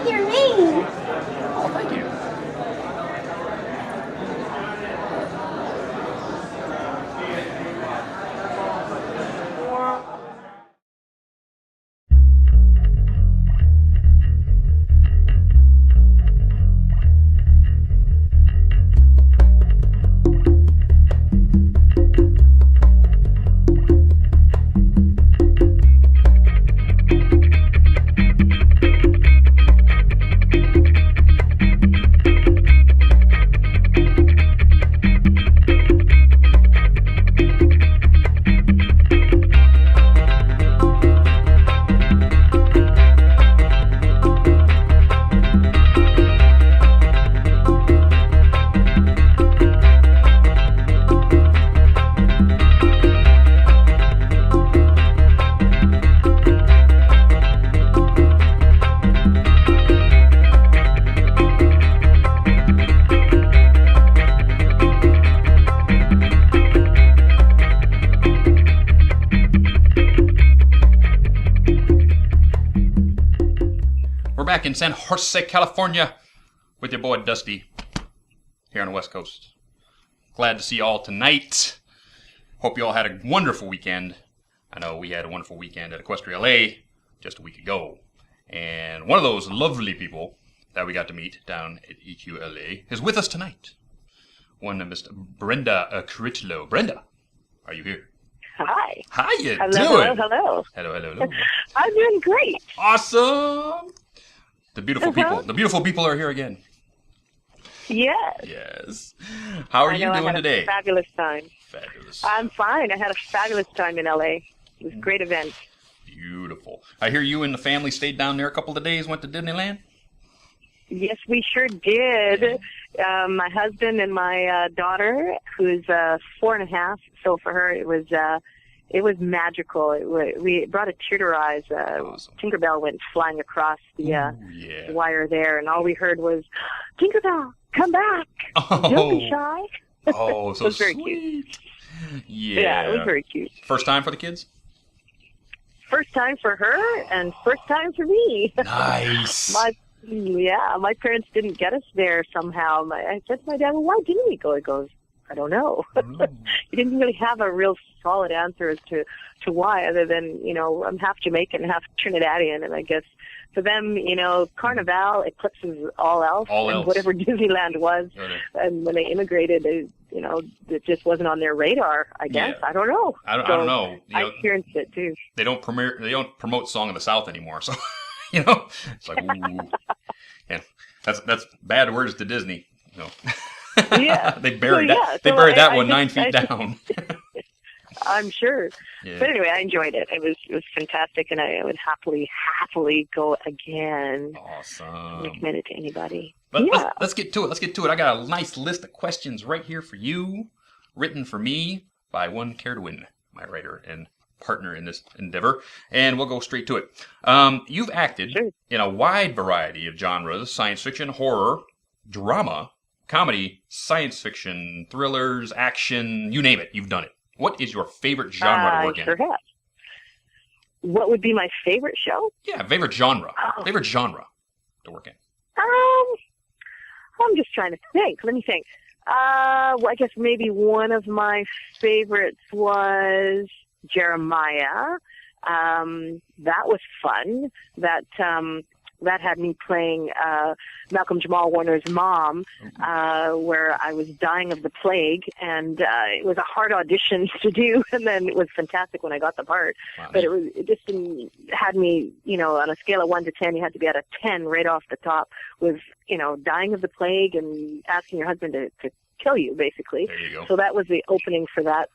like your name. Oh, thank you. Back in San Jose, California, with your boy Dusty here on the West Coast. Glad to see you all tonight. Hope you all had a wonderful weekend. I know we had a wonderful weekend at Equestria LA just a week ago. And one of those lovely people that we got to meet down at EQLA is with us tonight. One Miss Brenda Crichlow. Brenda, are you here? Hi. How you hello, doing? Hello. Hello. I'm doing great. Awesome. The beautiful people are here again. Yes. How are you doing I had today? A fabulous time. Fabulous. I'm fine. I had a fabulous time in LA. It was a great event. Beautiful. I hear you and the family stayed down there a couple of days, went to Disneyland? Yes, we sure did. My husband and my daughter, who's 4.5, so for her it was magical. We brought a tear to her eyes. Awesome. Tinkerbell went flying across the wire there, and all we heard was, "Tinkerbell, come back! Don't be shy." Oh, so it was very sweet. cute. Yeah, it was very cute. First time for the kids? First time for her, and first time for me. Nice. My parents didn't get us there somehow. I said to my dad, "Well, why didn't we go?" He goes, "I don't know." He didn't really have a real solid answer as to why, other than, I'm half Jamaican, half Trinidadian, and I guess for them, Carnival eclipses all else. Whatever Disneyland was. And when they immigrated, it just wasn't on their radar, I guess. Yeah. I don't know. I don't know. I experienced it too. They don't promote Song of the South anymore, so it's like, ooh. Yeah. That's bad words to Disney. Yeah. They buried that one 9 feet down. I'm sure. Yeah. But anyway, I enjoyed it. It was fantastic, and I would happily go again. Awesome. Recommend it to anybody. But let's get to it. I got a nice list of questions right here for you, written for me by one Care-to-Win, my writer and partner in this endeavor, and we'll go straight to it. You've acted in a wide variety of genres: science fiction, horror, drama, comedy, science fiction, thrillers, action, you name it, you've done it. What is your favorite genre to work in? Sure have. What would be my favorite show? Yeah, favorite genre. Favorite genre to work in. I'm just trying to think. Let me think. Well, I guess maybe one of my favorites was Jeremiah. That was fun. That had me playing Malcolm Jamal Warner's mom, where I was dying of the plague, and it was a hard audition to do, and then it was fantastic when I got the part. Wow. But it just had me, on a scale of 1 to 10, you had to be at a 10 right off the top, with dying of the plague and asking your husband to kill you, basically. There you go. So that was the opening for that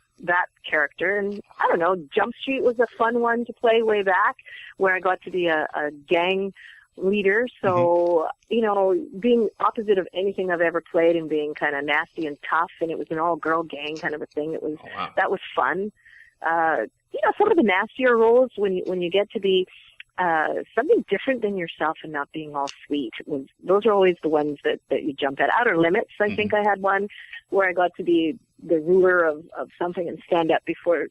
character. And I don't know, Jump Street was a fun one to play way back, where I got to be a gang leader. So, being opposite of anything I've ever played and being kind of nasty and tough, and it was an all-girl gang kind of a thing. That was fun. Some of the nastier roles when you get to be something different than yourself and not being all sweet. Those are always the ones that you jump at. Outer Limits, I think I had one where I got to be the ruler of something and stand up before,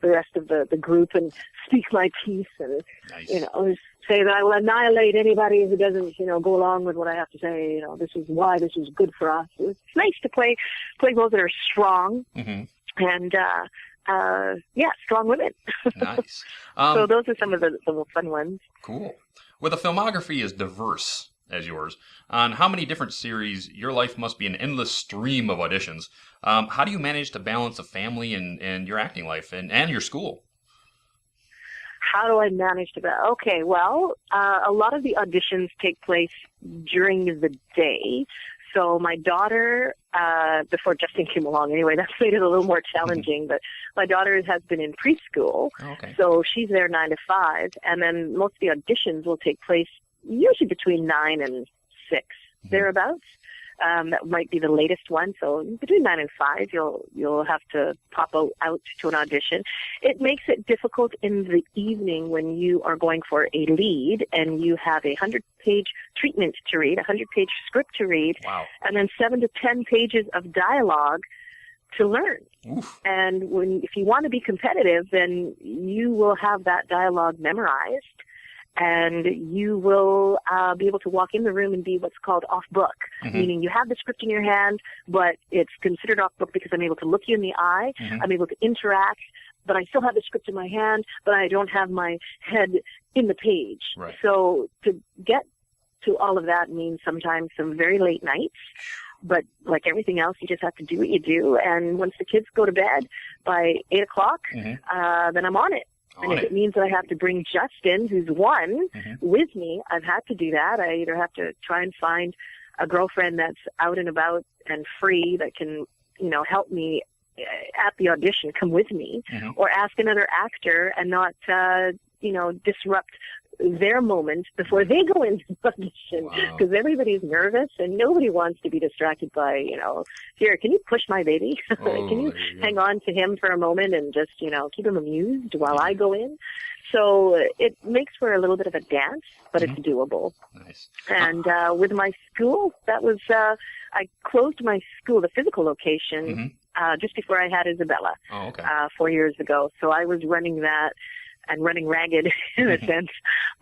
the rest of the group and speak my piece. And, nice. it was say that I will annihilate anybody who doesn't, go along with what I have to say. This is why this is good for us. It's nice to play roles that are strong and, strong women. Nice. So those are some of the fun ones. Cool. With a filmography as diverse as yours, on how many different series, your life must be an endless stream of auditions. How do you manage to balance a family and your acting life and your school? How do I manage to balance? Okay, well, a lot of the auditions take place during the day. So my daughter, before Justin came along anyway, that's made it a little more challenging, but my daughter has been in preschool, so she's there 9 to 5, and then most of the auditions will take place usually between 9 and 6, thereabouts. That might be the latest one. So between 9 and 5, you'll have to pop out to an audition. It makes it difficult in the evening when you are going for a lead and you have a 100-page treatment to read, a 100-page script to read, and then 7 to 10 pages of dialogue to learn. Oof. And if you want to be competitive, then you will have that dialogue memorized. And you will be able to walk in the room and be what's called off-book, meaning you have the script in your hand, but it's considered off-book because I'm able to look you in the eye, I'm able to interact, but I still have the script in my hand, but I don't have my head in the page. Right. So to get to all of that means sometimes some very late nights, but like everything else, you just have to do what you do, and once the kids go to bed by 8 o'clock, then I'm on it. And if it means that I have to bring Justin, who's one, with me, I've had to do that. I either have to try and find a girlfriend that's out and about and free that can, help me at the audition, come with me, or ask another actor and not, disrupt their moment before they go into the audition, because everybody's nervous and nobody wants to be distracted by, here, can you push my baby? Can you hang on to him for a moment and just, keep him amused while I go in? So it makes for a little bit of a dance, but it's doable. Nice. And with my school, that was, I closed my school, the physical location, just before I had Isabella 4 years ago. So I was running that and running ragged in a sense.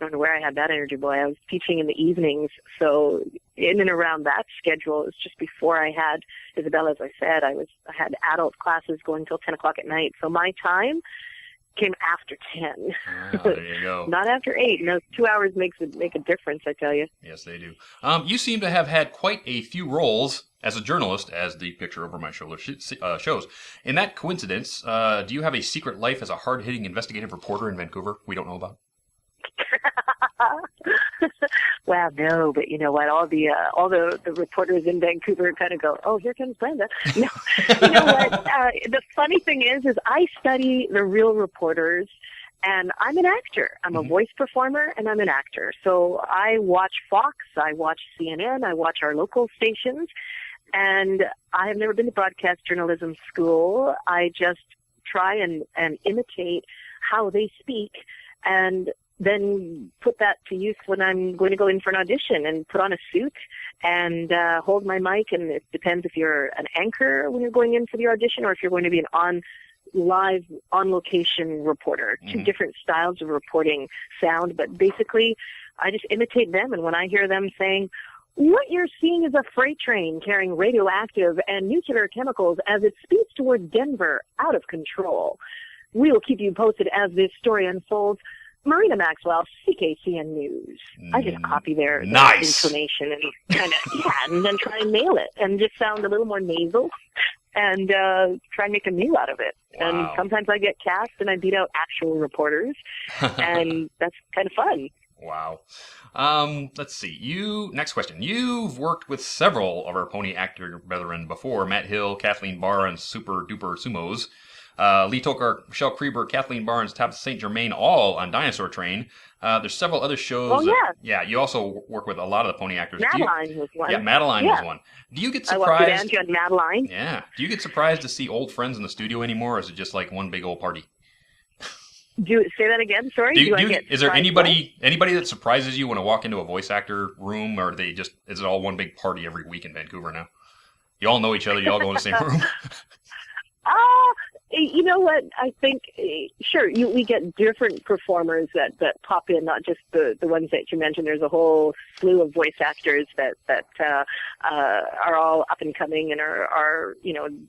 I don't know where I had that energy, boy. I was teaching in the evenings. So in and around that schedule, it was just before I had Isabella, as I said. I had adult classes going till 10 o'clock at night. So my time came after 10. There you go. Not after 8. No, 2 hours make a difference, I tell you. Yes, they do. You seem to have had quite a few roles as a journalist, as the picture over my shoulder shows. In that coincidence, do you have a secret life as a hard-hitting investigative reporter in Vancouver we don't know about? Well, no, but you know what? All the reporters in Vancouver kind of go, "Oh, here comes Brenda." No, you know what? The funny thing is I study the real reporters, and I'm an actor. I'm a voice performer, and I'm an actor. So I watch Fox, I watch CNN, I watch our local stations, and I have never been to broadcast journalism school. I just try and imitate how they speak, and then put that to use when I'm going to go in for an audition and put on a suit and hold my mic. And it depends if you're an anchor when you're going in for the audition or if you're going to be an on-location reporter. Two different styles of reporting sound, but basically I just imitate them. And when I hear them saying, "What you're seeing is a freight train carrying radioactive and nuclear chemicals as it speeds toward Denver, out of control. We will keep you posted as this story unfolds. Marina Maxwell, CKCN News." I just copy their intonation and and then try and nail it and just sound a little more nasal and try and make a meal out of it. Wow. And sometimes I get cast and I beat out actual reporters, and that's kind of fun. Wow. Let's see. Next question. You've worked with several of our pony actor brethren before: Matt Hill, Kathleen Barr, and Super Duper Sumos. Lee Tokar, Michelle Krieber, Kathleen Barnes, Tabitha St. Germain, all on Dinosaur Train. There's several other shows. Oh, yeah. You also work with a lot of the pony actors. Madeline was one. Yeah, Madeline was one. Do you get surprised? I worked with Angie and Madeline. Yeah. Do you get surprised to see old friends in the studio anymore, or is it just like one big old party? Say that again. Sorry. Is there anybody that surprises you when I walk into a voice actor room, or is it all one big party every week in Vancouver now? You all know each other. You all go in the same room. You know what? I think, sure, we get different performers that pop in, not just the ones that you mentioned. There's a whole slew of voice actors that are all up and coming and are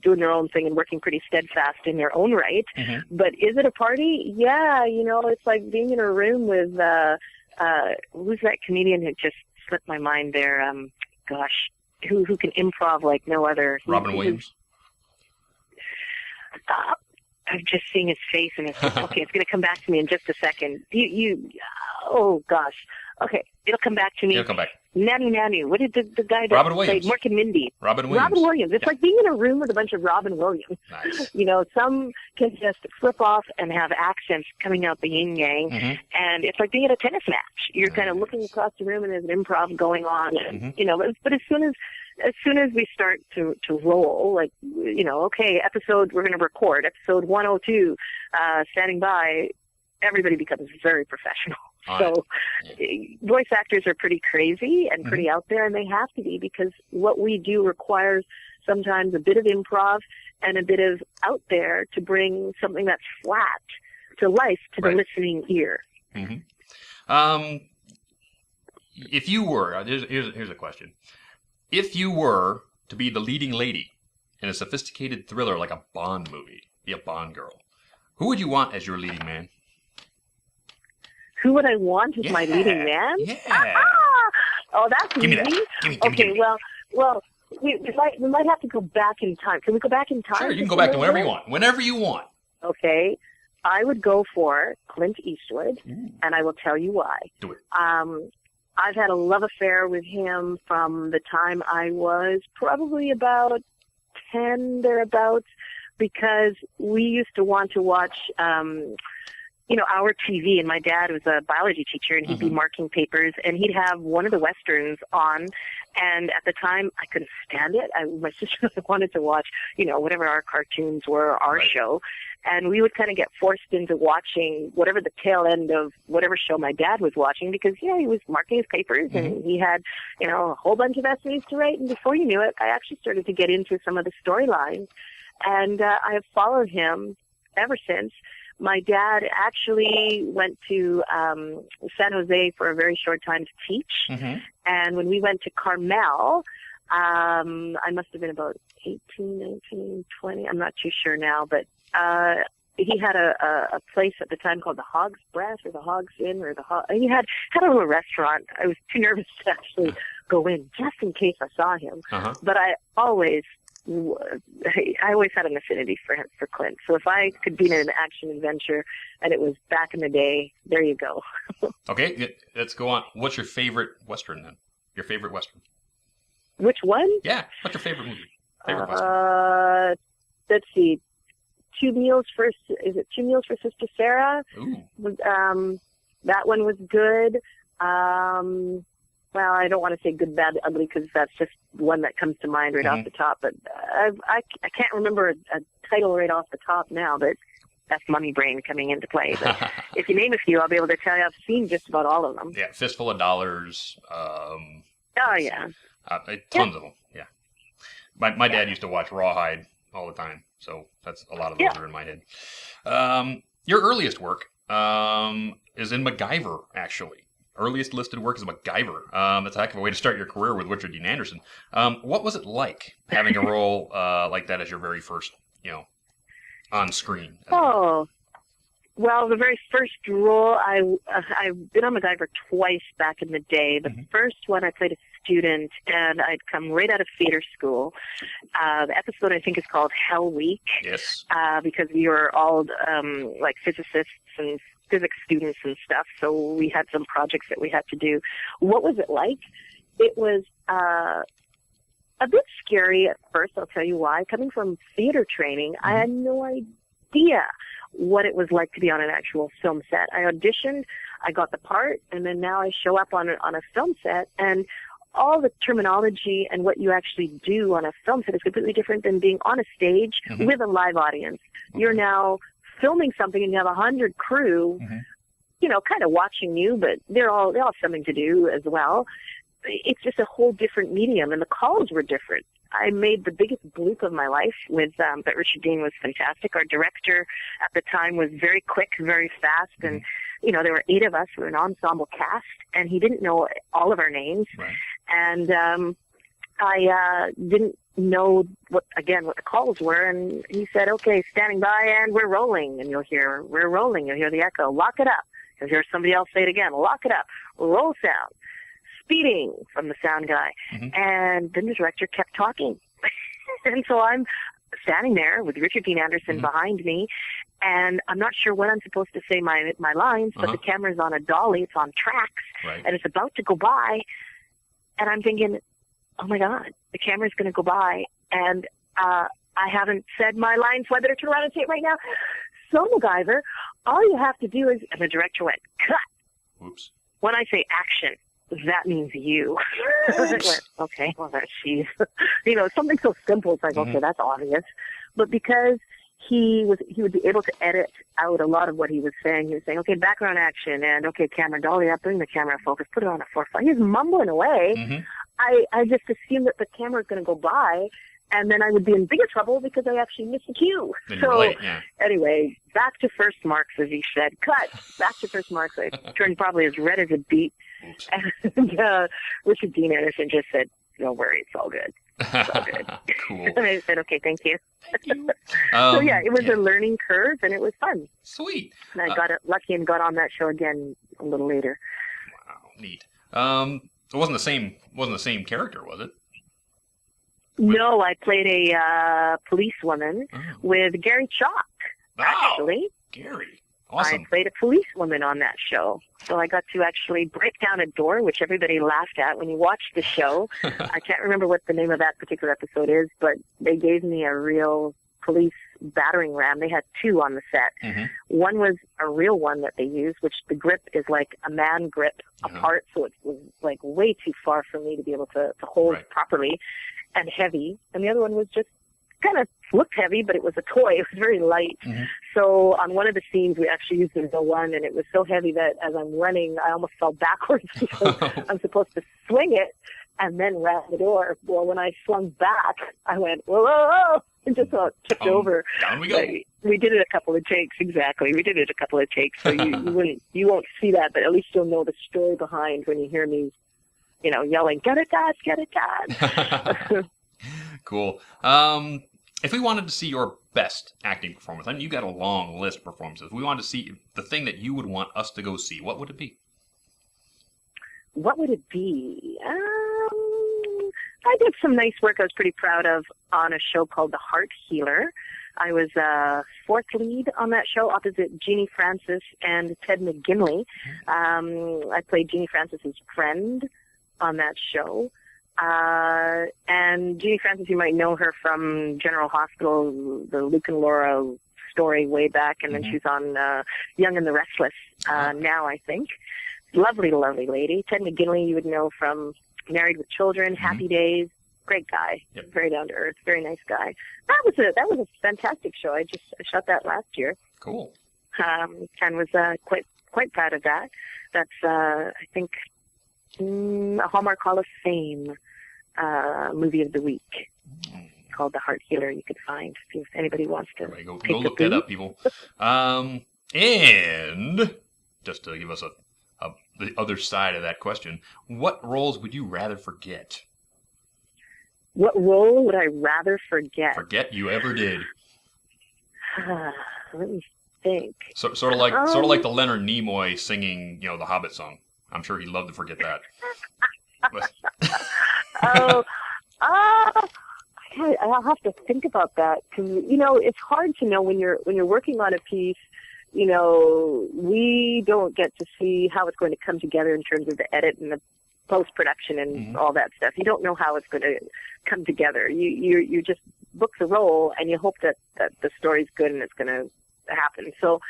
doing their own thing and working pretty steadfast in their own right. Mm-hmm. But is it a party? Yeah, it's like being in a room with, who's that comedian who just slipped my mind there? Gosh, who can improv like no other? Robin Williams? I'm just seeing his face, and it's okay. It's going to come back to me in just a second. Oh gosh. Okay, it'll come back to me. It'll come back. Nanu. What did the guy that Robin played Williams. Mork and Mindy? Robin Williams. Robin Williams. It's like being in a room with a bunch of Robin Williams. Nice. Some can just flip off and have accents coming out the yin yang, Mm-hmm. and it's like being at a tennis match. You're kind of looking across the room, and there's an improv going on, and Mm-hmm. But as soon as we start to roll, like, okay, we're going to record episode 102, standing by, everybody becomes very professional. So voice actors are pretty crazy and pretty out there, and they have to be, because what we do requires sometimes a bit of improv and a bit of out there to bring something that's flat to life to the listening ear. Mm-hmm. If you were, here's a question. If you were to be the leading lady in a sophisticated thriller like a Bond movie, be a Bond girl, who would you want as your leading man? Who would I want as my leading man? Yeah. Oh, that's Give me easy. that. Give me. Well, we might have to go back in time. Can we go back in time? Sure, you can go back to whenever you want. Whenever you want. Okay. I would go for Clint Eastwood, and I will tell you why. Do it. I've had a love affair with him from the time I was probably about 10 thereabouts, because we used to want to watch, our TV, and my dad was a biology teacher, and he'd be marking papers, and he'd have one of the Westerns on, and at the time, I couldn't stand it. My sister wanted to watch, whatever our cartoons were, our show, and we would kind of get forced into watching whatever the tail end of whatever show my dad was watching, because, he was marking his papers, and he had, a whole bunch of essays to write, and before you knew it, I actually started to get into some of the storylines, and I have followed him ever since. My dad actually went to San Jose for a very short time to teach, and when we went to Carmel, I must have been about 18, 19, 20, I'm not too sure now, but he had a place at the time called the Hog's Breath or the Hog's Inn, or he had a little restaurant. I was too nervous to actually go in just in case I saw him, but I always had an affinity for Clint. So if I could be in an action adventure and it was back in the day, there you go. Okay, let's go on. What's your favorite Western then? Your favorite Western? Which one? Yeah, what's your favorite movie? Favorite Western? Let's see. Two Meals for Sister Sarah? Ooh. That one was good. Well, I don't want to say Good, Bad, Ugly, because that's just one that comes to mind right off the top. But I can't remember a title right off the top now, but that's mummy brain coming into play. But if you name a few, I'll be able to tell you I've seen just about all of them. Yeah, Fistful of Dollars. Oh, yeah. Tons of them, yeah. My dad used to watch Rawhide all the time, so that's a lot of those are in my head. Your earliest work is in MacGyver, actually. Earliest listed work is MacGyver. That's a heck of a way to start your career with Richard Dean Anderson. What was it like having a role like that as your very first, on screen? Well, the very first role, I've been on MacGyver twice back in the day. The first one, I played a student, and I'd come right out of theater school. The episode, I think, is called Hell Week. Yes. Because we were all like physicists and physics students and stuff, so we had some projects that we had to do. What was it like? It was a bit scary at first, I'll tell you why. Coming from theater training, I had no idea what it was like to be on an actual film set. I auditioned, I got the part, and then now I show up on a film set, and all the terminology and what you actually do on a film set is completely different than being on a stage with a live audience. You're now filming something and you have 100 crew, kind of watching you, but they all have something to do as well. It's just a whole different medium, and the calls were different. I made the biggest bloop of my life with, but Richard Dean was fantastic. Our director at the time was very quick, very fast, and, you know, there were 8 of us. We were an ensemble cast, and he didn't know all of our names. Right. And I didn't know what the calls were, and he said, okay, standing by, and we're rolling. And you'll hear, we're rolling. You'll hear the echo, lock it up. You'll hear somebody else say it again, lock it up, roll sound. Speeding from the sound guy. And then the director kept talking. And so I'm standing there with Richard Dean Anderson behind me, and I'm not sure when I'm supposed to say my lines, but the camera's on a dolly, it's on tracks, and it's about to go by, and I'm thinking, oh my God, the camera's going to go by, and I haven't said my lines, so I better turn around and say it right now. So, MacGyver, all you have to do is, and the director went, cut. Oops. When I say action, that means you. I went, okay, well, that's she's. You know, something so simple. It's like, okay, that's obvious. But because he would be able to edit out a lot of what he was saying. He was saying, okay, background action, and okay, camera dolly up, bring the camera focus, put it on a 4:5. He was mumbling away. I just assumed that the camera was going to go by, and then I would be in bigger trouble because I actually missed the cue. So anyway, back to first marks, as he said. Cut. Back to first marks. I turned probably as red as a beet. And Richard Dean Anderson just said, don't worry, it's all good. It's all good. Cool. And I said, okay, thank you. Thank you. So yeah, it was a learning curve, and it was fun. Sweet. And I got lucky and got on that show again a little later. Wow, neat. It wasn't the same character, was it? No, I played a policewoman with Gary Chalk, actually. Gary. Awesome. I played a policewoman on that show. So I got to actually break down a door, which everybody laughed at when you watched the show. I can't remember what the name of that particular episode is, but they gave me a real police battering ram. They had 2 on the set. One was a real one that they used, which the grip is like a man grip apart, so it was like way too far for me to be able to hold properly, and heavy. And the other one was just kind of looked heavy, but it was a toy. It was very light. So on one of the scenes, we actually used the one, and it was so heavy that as I'm running, I almost fell backwards because I'm supposed to swing it and then ram the door. Well, when I swung back, I went, whoa, whoa, whoa, and just tipped over. Down we go. We did it a couple of takes, exactly. We did it a couple of takes, so you won't see that, but at least you'll know the story behind when you hear me, you know, yelling, get it, Dad, get it, Dad. Cool. If we wanted to see your best acting performance, I mean, you got a long list of performances. We wanted to see the thing that you would want us to go see. What would it be? What would it be? I did some nice work I was pretty proud of on a show called The Heart Healer. I was 4th lead on that show opposite Jeannie Francis and Ted McGinley. I played Jeannie Francis's friend on that show. And Jeannie Francis, you might know her from General Hospital, the Luke and Laura story way back, and then she's on Young and the Restless now, I think. Lovely, lovely lady. Ted McGinley, you would know from Married with Children, Happy Days. Great guy. Very down to earth. Very nice guy. That was a fantastic show. I shot that last year. Cool. And was quite proud of that. That's I think a Hallmark Hall of Fame movie of the week called The Heart Healer. You could find if anybody wants to. Go look that up, people. And just to give us the other side of that question, what roles would you rather forget? What role would I rather forget? Forget you ever did. Let me think. Sort of like the Leonard Nimoy singing, the Hobbit song. I'm sure he'd love to forget that. I'll have to think about that because it's hard to know when you're working on a piece. We don't get to see how it's going to come together in terms of the edit and the post-production and all that stuff. You don't know how it's going to come together. You just book the role and you hope that the story's good and it's going to happen. So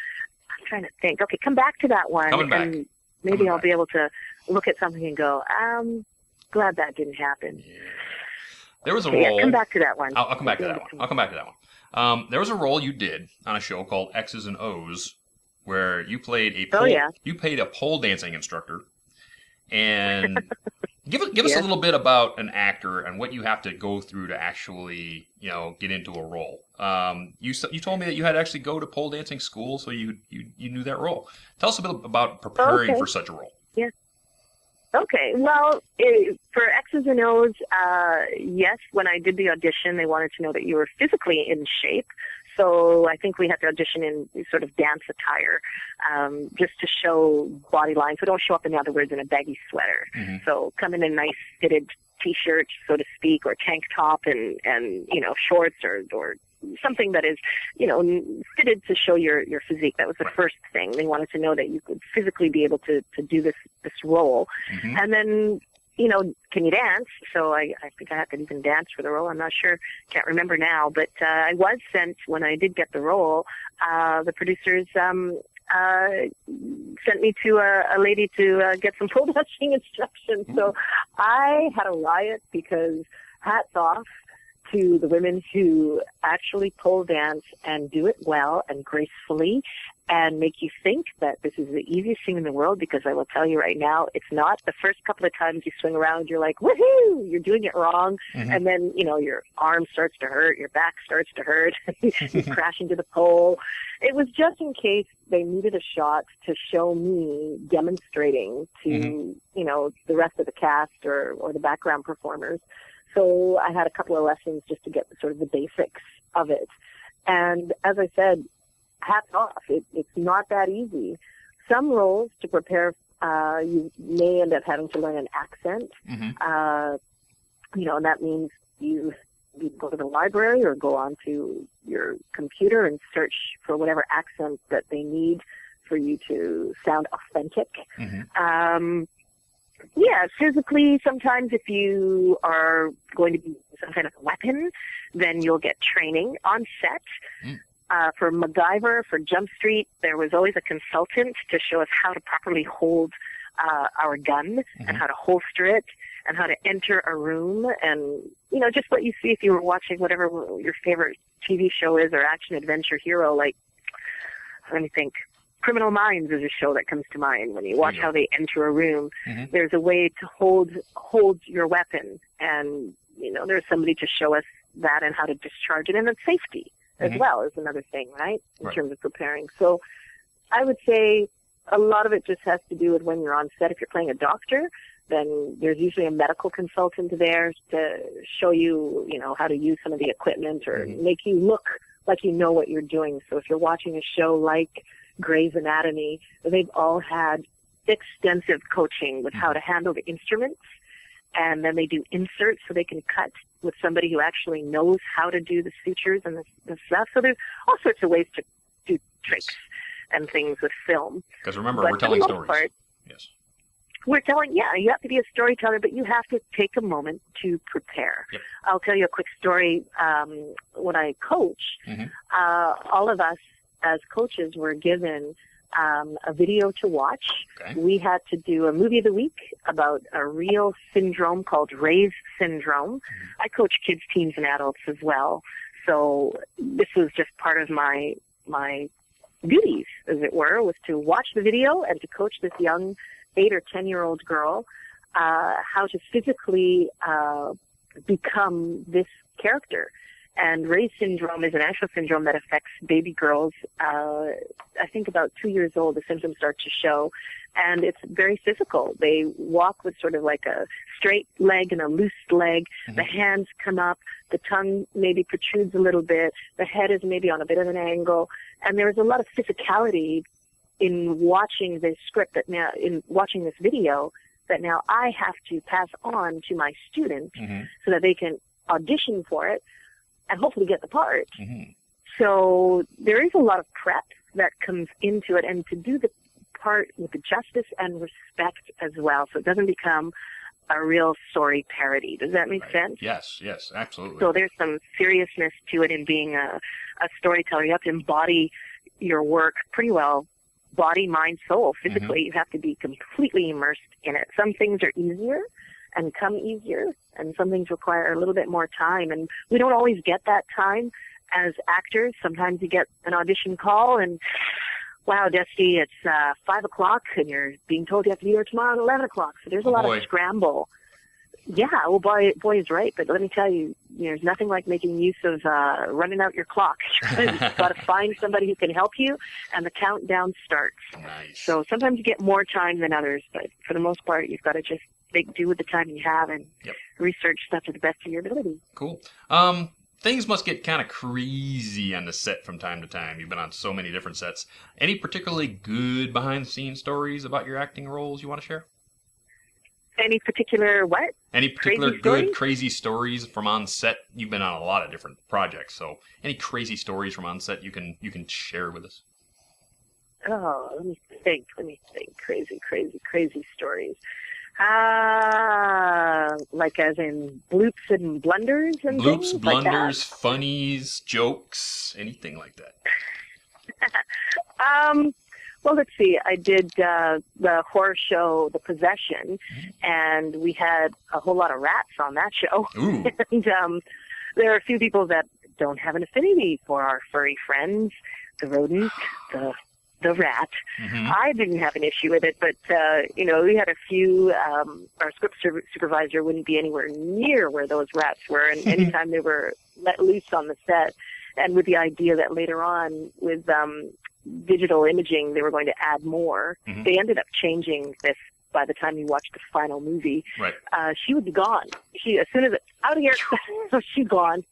I'm trying to think. Okay, come back to that one. And maybe I'll be able to look at something and go, glad that didn't happen. Yeah. There was a role. Yeah, come back to that one. I'll come back to that one. There was a role you did on a show called X's and O's where you played a pole dancing instructor. And Give us a little bit about an actor and what you have to go through to actually, get into a role. You told me that you had to actually go to pole dancing school, so you knew that role. Tell us a bit about preparing for such a role. Yeah. Okay. Well, for X's and O's, yes, when I did the audition, they wanted to know that you were physically in shape. So I think we had to audition in sort of dance attire, just to show body lines. So don't show up, in other words, in a baggy sweater. Mm-hmm. So come in a nice fitted T-shirt, so to speak, or tank top and shorts or something that is, fitted to show your physique. That was the first thing. They wanted to know that you could physically be able to do this role. Mm-hmm. And then, can you dance? So I think I had to even dance for the role. I'm not sure. Can't remember now. But I was sent, when I did get the role, the producers sent me to a lady to get some pole dancing instructions. So I had a riot because hats off to the women who actually pole dance and do it well and gracefully and make you think that this is the easiest thing in the world, because I will tell you right now, it's not. The first couple of times you swing around, you're like, woohoo, you're doing it wrong. Mm-hmm. And then, your arm starts to hurt, your back starts to hurt, you crash into the pole. It was just in case they needed a shot to show me demonstrating to, mm-hmm. The rest of the cast or the background performers. So I had a couple of lessons just to get sort of the basics of it. And as I said, hats off. It's not that easy. Some roles to prepare, you may end up having to learn an accent. Mm-hmm. And that means you go to the library or go onto your computer and search for whatever accent that they need for you to sound authentic. Mm-hmm. Physically, sometimes if you are going to be some kind of weapon, then you'll get training on set. Mm. For MacGyver, for Jump Street, there was always a consultant to show us how to properly hold our gun, mm-hmm. and how to holster it and how to enter a room, and, just what you see if you were watching whatever your favorite TV show is or action adventure hero, like, let me think. Criminal Minds is a show that comes to mind. When you watch how they enter a room, mm-hmm. there's a way to hold your weapon, and there's somebody to show us that and how to discharge it, and then safety as mm-hmm. well is another thing, right? In terms of preparing. So I would say a lot of it just has to do with when you're on set. If you're playing a doctor, then there's usually a medical consultant there to show you, how to use some of the equipment or mm-hmm. make you look like you know what you're doing. So if you're watching a show like Grey's Anatomy, they've all had extensive coaching with how to handle the instruments, and then they do inserts so they can cut with somebody who actually knows how to do the sutures and the stuff. So there's all sorts of ways to do tricks and things with film. Because remember, we're telling stories. Yes. We're telling, you have to be a storyteller, but you have to take a moment to prepare. Yep. I'll tell you a quick story. When I coach, mm-hmm. All of us as coaches were given a video to watch. Okay. We had to do a movie of the week about a real syndrome called Ray's syndrome. Mm-hmm. I coach kids, teens, and adults as well. So this was just part of my duties, as it were, was to watch the video and to coach this young 8 or 10-year-old girl how to physically become this character. And Ray's syndrome is an actual syndrome that affects baby girls. I think about 2 years old, the symptoms start to show. And it's very physical. They walk with sort of like a straight leg and a loose leg. Mm-hmm. The hands come up. The tongue maybe protrudes a little bit. The head is maybe on a bit of an angle. And there's a lot of physicality in watching this script in watching this video that now I have to pass on to my students mm-hmm. so that they can audition for it and hopefully get the part. Mm-hmm. So there is a lot of prep that comes into it, and to do the part with the justice and respect as well, so it doesn't become a real sorry parody. Does that make sense? Yes, absolutely. So there's some seriousness to it in being a storyteller. You have to embody your work pretty well, body, mind, soul. Physically, mm-hmm. you have to be completely immersed in it. Some things are easier and come easier, and some things require a little bit more time, and we don't always get that time as actors. Sometimes you get an audition call and, wow, Dusty, it's 5 o'clock and you're being told you have to be there tomorrow at 11 o'clock. So there's a lot of scramble Yeah, well, boy is right. But let me tell you, there's nothing like making use of running out your clock. You've got to find somebody who can help you, and the countdown starts. Nice. So sometimes you get more time than others, but for the most part, you've got to just make do with the time you have and research stuff to the best of your ability. Cool. Things must get kind of crazy on the set from time to time. You've been on so many different sets. Any particularly good behind-the-scenes stories about your acting roles you want to share? Any particular what? Any particular Crazy good, stories? crazy stories from on set? You've been on a lot of different projects, so any crazy stories from on set you can share with us? Oh, let me think. Crazy stories. Like as in bloops and blunders and Bloops, things blunders, funnies, jokes, anything like that. Well, let's see. I did the horror show, The Possession, and we had a whole lot of rats on that show. Ooh. And there are a few people that don't have an affinity for our furry friends, the rodent, the rat. Mm-hmm. I didn't have an issue with it, but, we had a few, our script supervisor wouldn't be anywhere near where those rats were, and anytime they were let loose on the set, and with the idea that later on with digital imaging they were going to add more, they ended up changing this by the time you watched the final movie. Right. She would be gone. As soon as it's out of here, she's gone.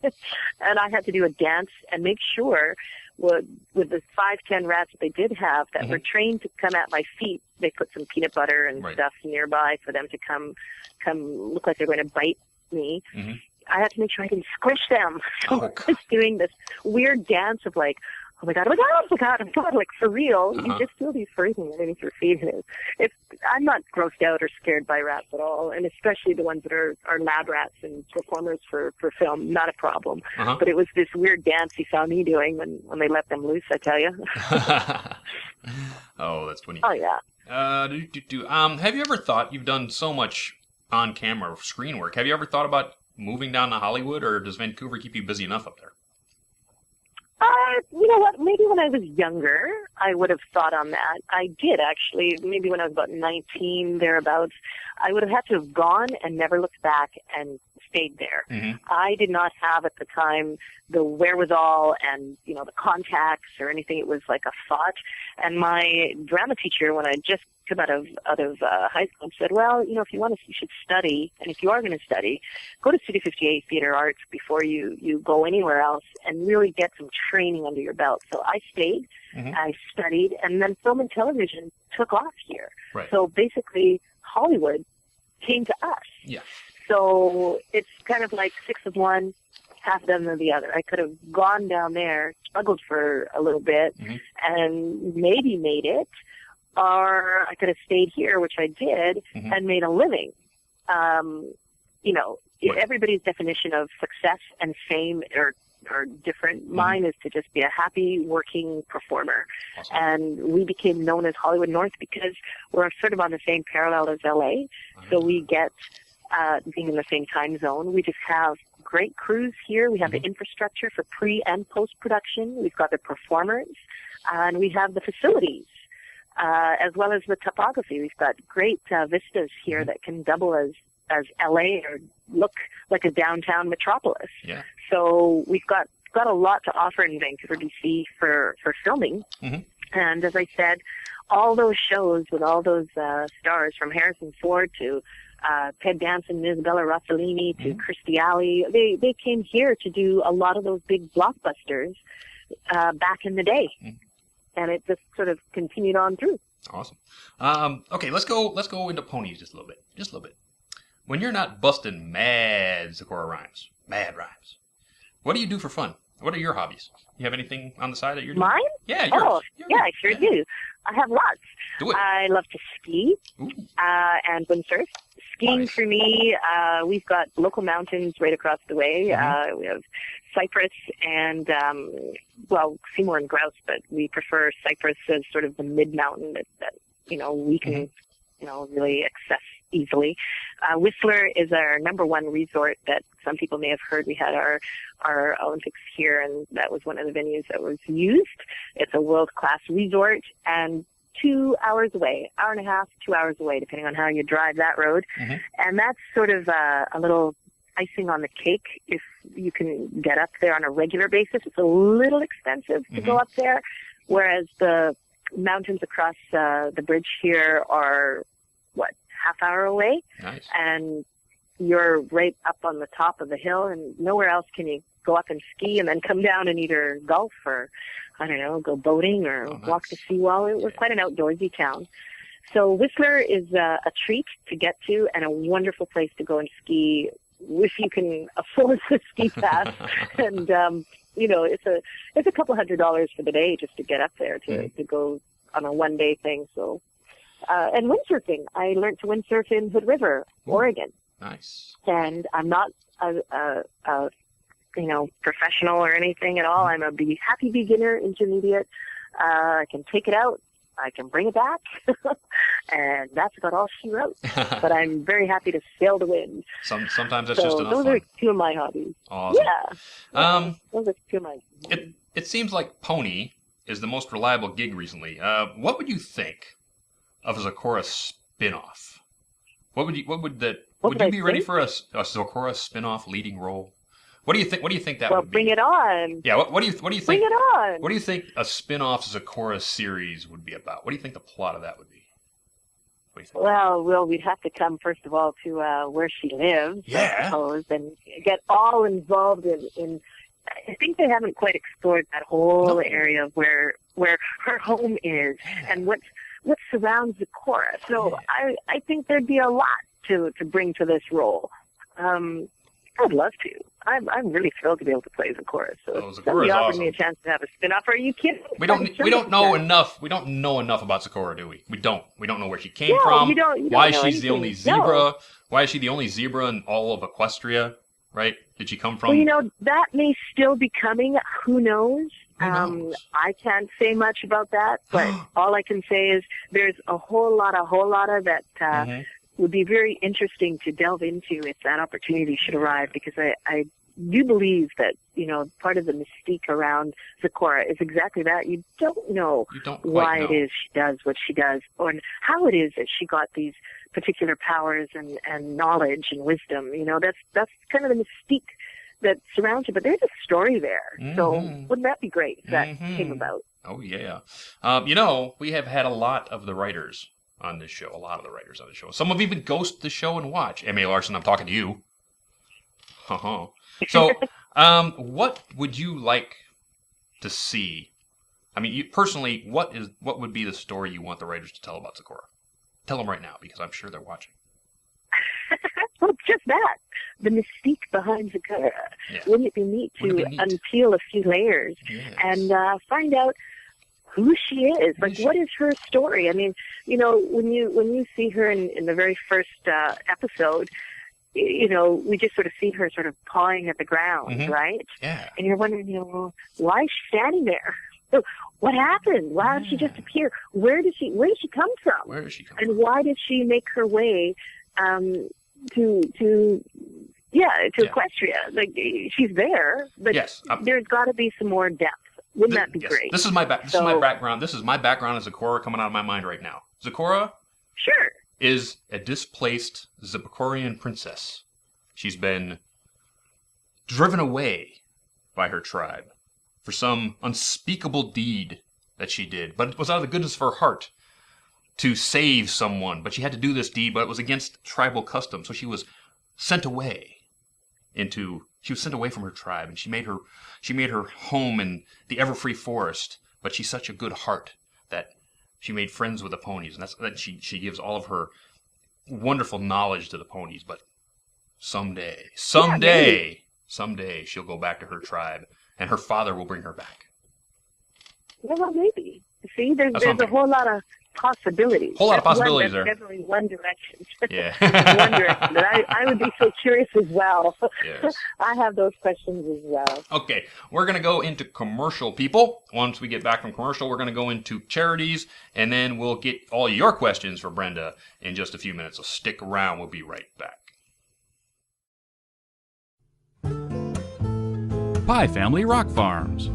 And I had to do a dance and make sure with the 5-10 rats that they did have that were trained to come at my feet. They put some peanut butter and stuff nearby for them to come look like they're going to bite me. I had to make sure I didn't squish them. So I was doing this weird dance of like, oh my god, like for real. You just feel these furry things underneath your feet. I'm not grossed out or scared by rats at all, and especially the ones that are lab rats and performers for film, not a problem. But it was this weird dance you saw me doing when they let them loose, I tell you. Oh, that's funny. Oh, yeah. Have you ever thought, you've done so much on-camera screen work, have you ever thought about moving down to Hollywood, or does Vancouver keep you busy enough up there? You know what? Maybe when I was younger, I would have thought on that. I did, actually. Maybe when I was about 19, thereabouts. I would have had to have gone and never looked back and stayed there. I did not have at the time the wherewithal and, the contacts or anything. It was like a thought. And my drama teacher, when I just come out of high school, said, well, if you want to, you should study. And if you are going to study, go to Studio 58 Theater Arts before you go anywhere else and really get some training under your belt. So I stayed, I studied, and then film and television took off here. Right. So basically, Hollywood came to us. Yeah. So it's kind of like 6 of one, half a dozen of the other. I could have gone down there, struggled for a little bit, and maybe made it, or I could have stayed here, which I did, and made a living. Everybody's definition of success and fame are different. Mine is to just be a happy working performer. Awesome. And we became known as Hollywood North because we're sort of on the same parallel as LA. So we get being in the same time zone. We just have great crews here. We have the infrastructure for pre and post production. We've got the performers, and we have the facilities. As well as the topography. We've got great vistas here that can double as LA or look like a downtown metropolis. Yeah. So we've got a lot to offer in Vancouver, BC for filming. And as I said, all those shows with all those stars, from Harrison Ford to Ted Danson and Isabella Rossellini to Kirstie Alley, they came here to do a lot of those big blockbusters back in the day. And it just sort of continued on through. Awesome. Okay, let's go into ponies just a little bit. When you're not busting mad Sakura rhymes, what do you do for fun? What are your hobbies? You have anything on the side that you're doing? Mine? Yeah, yours. Yeah, I sure do. I have lots. Do it. I love to ski and windsurf. Skiing Nice. for me, we've got local mountains right across the way. We have Cypress and, Seymour and Grouse, but we prefer Cypress as sort of the mid-mountain that we can, really access easily. Whistler is our number one resort that some people may have heard. We had our Olympics here, and that was one of the venues that was used. It's a world-class resort, and 2 hours away, hour and a half, 2 hours away, depending on how you drive that road. Mm-hmm. And that's sort of a little icing on the cake if you can get up there on a regular basis. It's a little expensive to go up there, whereas the mountains across the bridge here are, half hour away? Nice. And you're right up on the top of the hill, and nowhere else can you go up and ski and then come down and either golf or, I don't know, go boating or walk the seawall. It was quite an outdoorsy town. So Whistler is a treat to get to and a wonderful place to go and ski if you can afford the ski pass. And, it's a couple $100 for the day just to get up there to go on a one-day thing. So, and windsurfing. I learned to windsurf in Hood River, Oregon. Nice. And I'm not professional or anything at all. I'm a happy beginner, intermediate. I can take it out. I can bring it back. And that's about all she wrote. But I'm very happy to sail the wind. Sometimes that's just enough those fun. are two of my hobbies. Awesome. Yeah. Those are two of my It seems like Pony is the most reliable gig recently. What would you think of a Zecora spin-off? Would you be ready for a Zecora spin-off leading role? What do you think that would be? Bring it on. Yeah, what do you think? Bring it on. What do you think a spin-off Zecora series would be about? What do you think the plot of that would be? What do you think? Well, we'd have to come first of all to where she lives, I suppose, and get all involved in. I think they haven't quite explored that whole area of where her home is and what surrounds Zecora. So I think there'd be a lot to bring to this role. I'd love to. I'm really thrilled to be able to play Zecora. So somebody offered me a chance to have a spin-off. Are you kidding? We don't know enough. We don't know enough about Zecora, do we? We don't know where she came from. You don't why know she's the anything. only zebra? No. Why is she the only zebra in all of Equestria? Right? Did she come from? Well, that may still be coming. Who knows? Who knows? I can't say much about that, but all I can say is there's a whole lot of that would be very interesting to delve into if that opportunity should arrive, because I do believe that, part of the mystique around Zecora is exactly that. You don't know why it is she does what she does, or how it is that she got these particular powers and knowledge and wisdom. That's kind of the mystique that surrounds her. But there's a story there. So wouldn't that be great if that came about? Oh, yeah. We have had a lot of the writers on this show. Some have even ghosted the show and watch. M.A. Larson, I'm talking to you. So, what would you like to see? I mean, you, personally, what would be the story you want the writers to tell about Zecora? Tell them right now, because I'm sure they're watching. Well, just that. The mystique behind Zecora. Yeah. Wouldn't it be neat to unpeel a few layers and find out who she is? Like, what is her story? I mean, when you see her in the very first episode, we just sort of see her sort of pawing at the ground, right? Yeah. And you're wondering, why is she standing there? What happened? Why did she just appear? Where did she come from? And why did she make her way to Equestria? Like, she's there, but there's got to be some more depth. Wouldn't that be great? This is my background. This is my background as Zecora coming out of my mind right now. Zecora is a displaced Zepicorian princess. She's been driven away by her tribe for some unspeakable deed that she did, but it was out of the goodness of her heart to save someone. But she had to do this deed, but it was against tribal custom, so she was sent away from her tribe, and she made her home in the Everfree Forest. But she's such a good heart that she made friends with the ponies, and that she gives all of her wonderful knowledge to the ponies. But someday she'll go back to her tribe, and her father will bring her back. Well, maybe. See, there's a whole lot of possibilities. There. Definitely one direction. Yeah. One direction. But I would be so curious as well. Yes. I have those questions as well. Okay, we're going to go into commercial, people. Once we get back from commercial, we're going to go into charities, and then we'll get all your questions for Brenda in just a few minutes. So stick around. We'll be right back. Pie Family Rock Farms.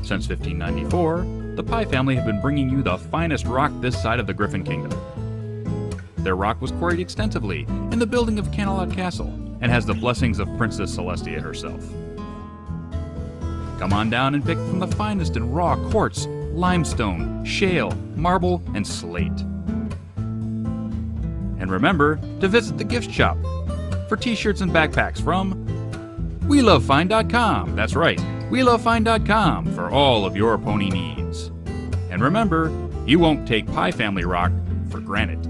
Since 1594, the Pye family have been bringing you the finest rock this side of the Griffin Kingdom. Their rock was quarried extensively in the building of Camelot Castle and has the blessings of Princess Celestia herself. Come on down and pick from the finest in raw quartz, limestone, shale, marble, and slate. And remember to visit the gift shop for t-shirts and backpacks from WeLoveFine.com. That's right, WeLoveFine.com for all of your pony needs. And remember, you won't take Pye family rock for granted.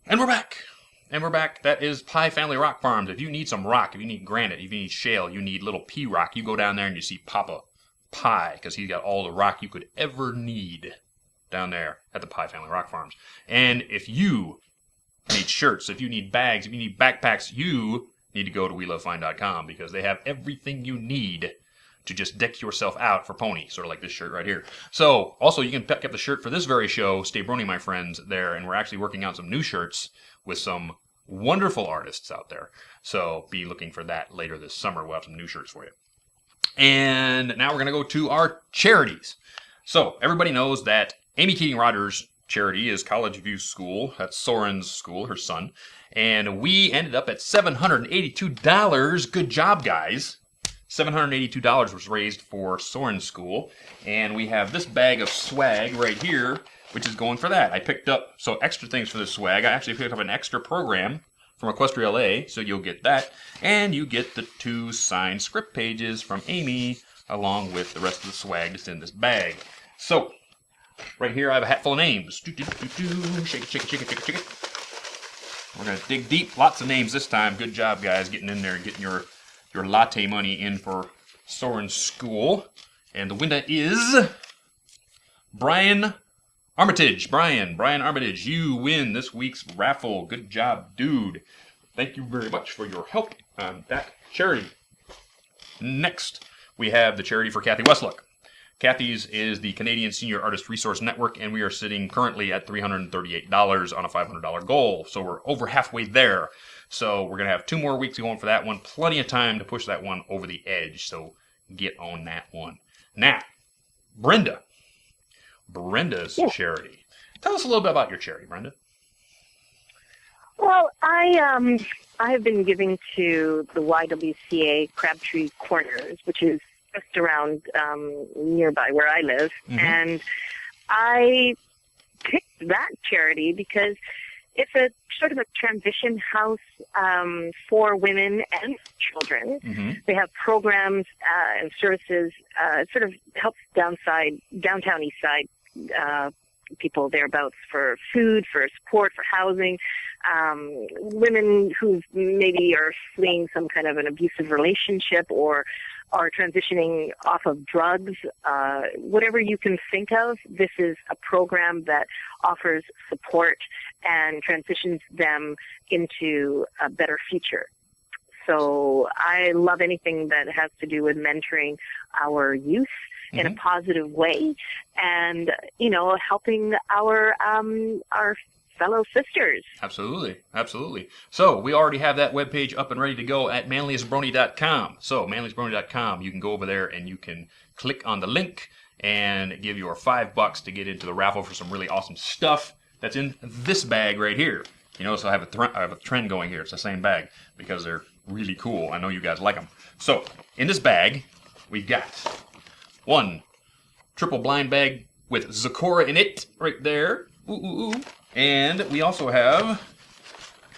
And we're back. And we're back. That is Pye Family Rock Farms. If you need some rock, if you need granite, if you need shale, you need little pea rock, you go down there and you see Papa Pye, because he's got all the rock you could ever need down there at the Pye Family Rock Farms. And if you need shirts, if you need bags, if you need backpacks, you need to go to WeLoveFine.com, because they have everything you need to just deck yourself out for pony, sort of like this shirt right here. So, also, you can pick up the shirt for this very show, Stay Brony, my friends, there, and we're actually working on some new shirts with some wonderful artists out there. So, be looking for that later this summer. We'll have some new shirts for you. And now we're going to go to our charities. So, everybody knows that Amy Keating Rogers' charity is College View School. That's Soren's school, her son. And we ended up at $782. Good job, guys. $782 was raised for Soren's school. And we have this bag of swag right here, which is going for that. I picked up, so extra things for this swag. I actually picked up an extra program from Equestria LA, so you'll get that. And you get the 2 signed script pages from Amy, along with the rest of the swag that's in this bag. So, right here I have a hat full of names. Shake it, shake it, shake it, shake it, shake it. We're going to dig deep. Lots of names this time. Good job, guys, getting in there and getting your latte money in for Soren's school. And the winner is Brian Armitage. Brian Armitage, you win this week's raffle. Good job, dude. Thank you very much for your help on that charity. Next, we have the charity for Kathy Westlock. Kathy's is the Canadian Senior Artist Resource Network, and we are sitting currently at $338 on a $500 goal. So we're over halfway there. So we're going to have 2 more weeks going for that one. Plenty of time to push that one over the edge. So get on that one. Now, Brenda's charity. Tell us a little bit about your charity, Brenda. Well, I have been giving to the YWCA Crabtree Corners, which is just around nearby where I live. Mm-hmm. And I picked that charity because it's a sort of a transition house for women and children. Mm-hmm. They have programs and services. It sort of helps downtown east side people thereabouts for food, for support, for housing. Women who maybe are fleeing some kind of an abusive relationship or are transitioning off of drugs, whatever you can think of, this is a program that offers support and transitions them into a better future. So I love anything that has to do with mentoring our youth in a positive way and, helping our fellow sisters. Absolutely. So we already have that webpage up and ready to go at manliestbrony.com. So manliestbrony.com, you can go over there and you can click on the link and give your $5 to get into the raffle for some really awesome stuff that's in this bag right here. You notice I have a trend going here. It's the same bag because they're really cool. I know you guys like them. So in this bag, we've got 1 triple blind bag with Zakora in it right there. Ooh. And we also have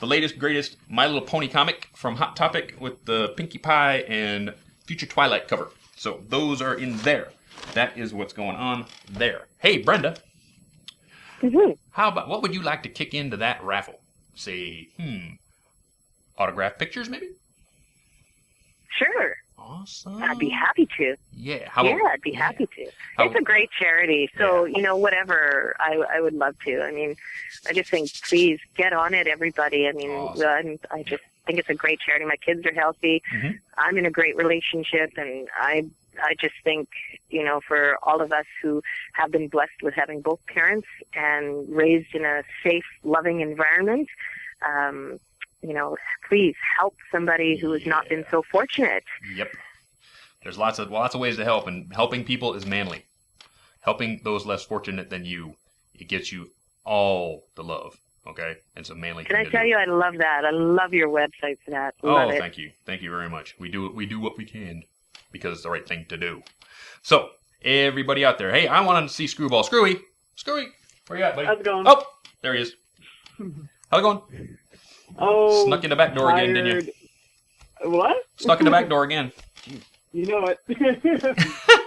the latest, greatest My Little Pony comic from Hot Topic with the Pinkie Pie and Future Twilight cover. So those are in there. That is what's going on there. Hey, Brenda. Mm-hmm. How about, what would you like to kick into that raffle? Say, autographed pictures maybe? Sure. Awesome. I'd be happy to. Yeah. I'd be happy to. It's a great charity. So, whatever, I would love to. I mean, I just think, please get on it, everybody. I mean, awesome. I just think it's a great charity. My kids are healthy. Mm-hmm. I'm in a great relationship. And I just think, for all of us who have been blessed with having both parents and raised in a safe, loving environment, please help somebody who has not been so fortunate. Yep. There's lots of ways to help, and helping people is manly. Helping those less fortunate than you, it gets you all the love. Okay, it's a manly thing. Can I tell you, I love that. I love your website for that. Love it. Thank you very much. We do what we can because it's the right thing to do. So everybody out there, hey, I want to see Screwball. Screwy, where you at, buddy? How's it going? Oh, there he is. How's it going? Oh, snuck in the back door again, didn't you? What? Snuck in the back door again. You know it.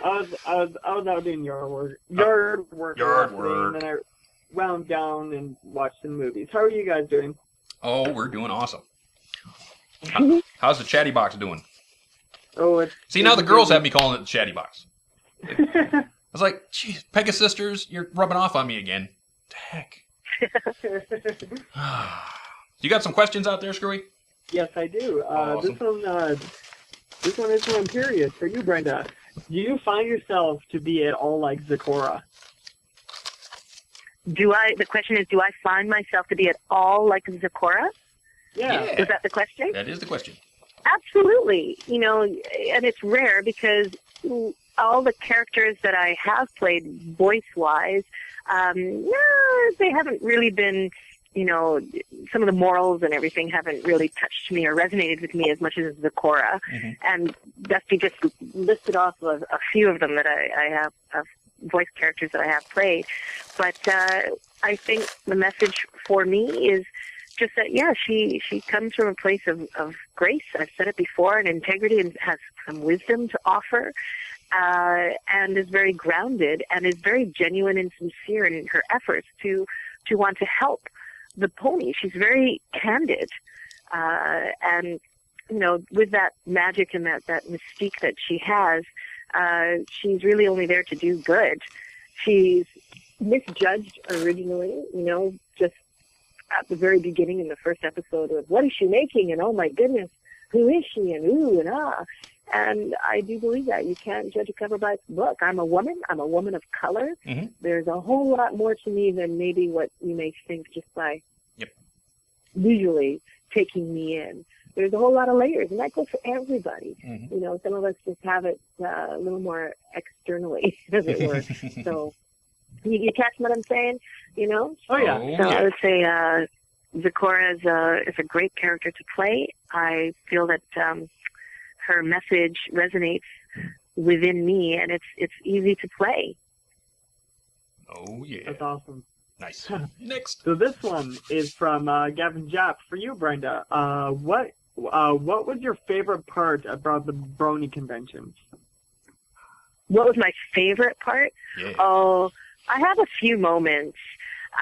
I was out doing yard work. And then I wound down and watched some movies. How are you guys doing? Oh, we're doing awesome. How's the chatty box doing? Oh, see, now the girls have me calling it the chatty box. I was like, geez, Pega sisters, you're rubbing off on me again. What the heck? You got some questions out there, Screwy? Yes, I do. Awesome. This one is from Imperious for you, Brenda. Do you find yourself to be at all like Zecora? The question is, do I find myself to be at all like Zecora? Yeah. Is that the question? That is the question. Absolutely. You know, and it's rare because all the characters that I have played voice-wise, they haven't really been, you know, some of the morals and everything haven't really touched me or resonated with me as much as Zecora. Mm-hmm. And Dusty just listed off a few of them that I have, voice characters that I have played. But I think the message for me is just that, yeah, she comes from a place of grace. I've said it before, and integrity, and has some wisdom to offer, and is very grounded and is very genuine and sincere in her efforts to want to help the pony. She's very candid, and you know, with that magic and that mystique that she has, she's really only there to do good. She's misjudged originally, you know, just at the very beginning in the first episode of what is she making, and oh my goodness, who is she, and ooh and ah. And I do believe that you can't judge a cover by its book. I'm a woman of color. Mm-hmm. There's a whole lot more to me than maybe what you may think just by visually taking me in. There's a whole lot of layers, and that goes for everybody. Mm-hmm. You know, some of us just have it a little more externally, as it were. So you catch what I'm saying? You know? Oh, yeah. So I would say Zecora is a great character to play. I feel that her message resonates within me, and it's easy to play. Oh, yeah. That's awesome. Nice. Next. So this one is from Gavin Japp for you, Brenda. What was your favorite part about the Brony convention? What was my favorite part? Yeah. Oh, I have a few moments.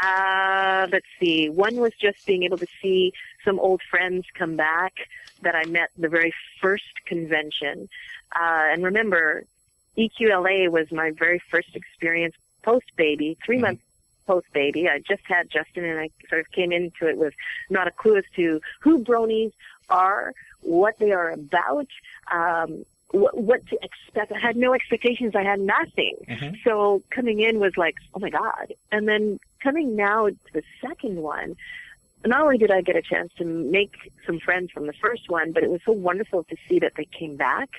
Let's see. One was just being able to see some old friends come back that I met the very first convention. And remember, EQLA was my very first experience post-baby, 3 months post-baby. I just had Justin, and I sort of came into it with not a clue as to who bronies are, what they are about, what to expect. I had no expectations. I had nothing. Mm-hmm. So coming in was like, oh my God. And then coming now to the second one, not only did I get a chance to make some friends from the first one, but it was so wonderful to see that they came back.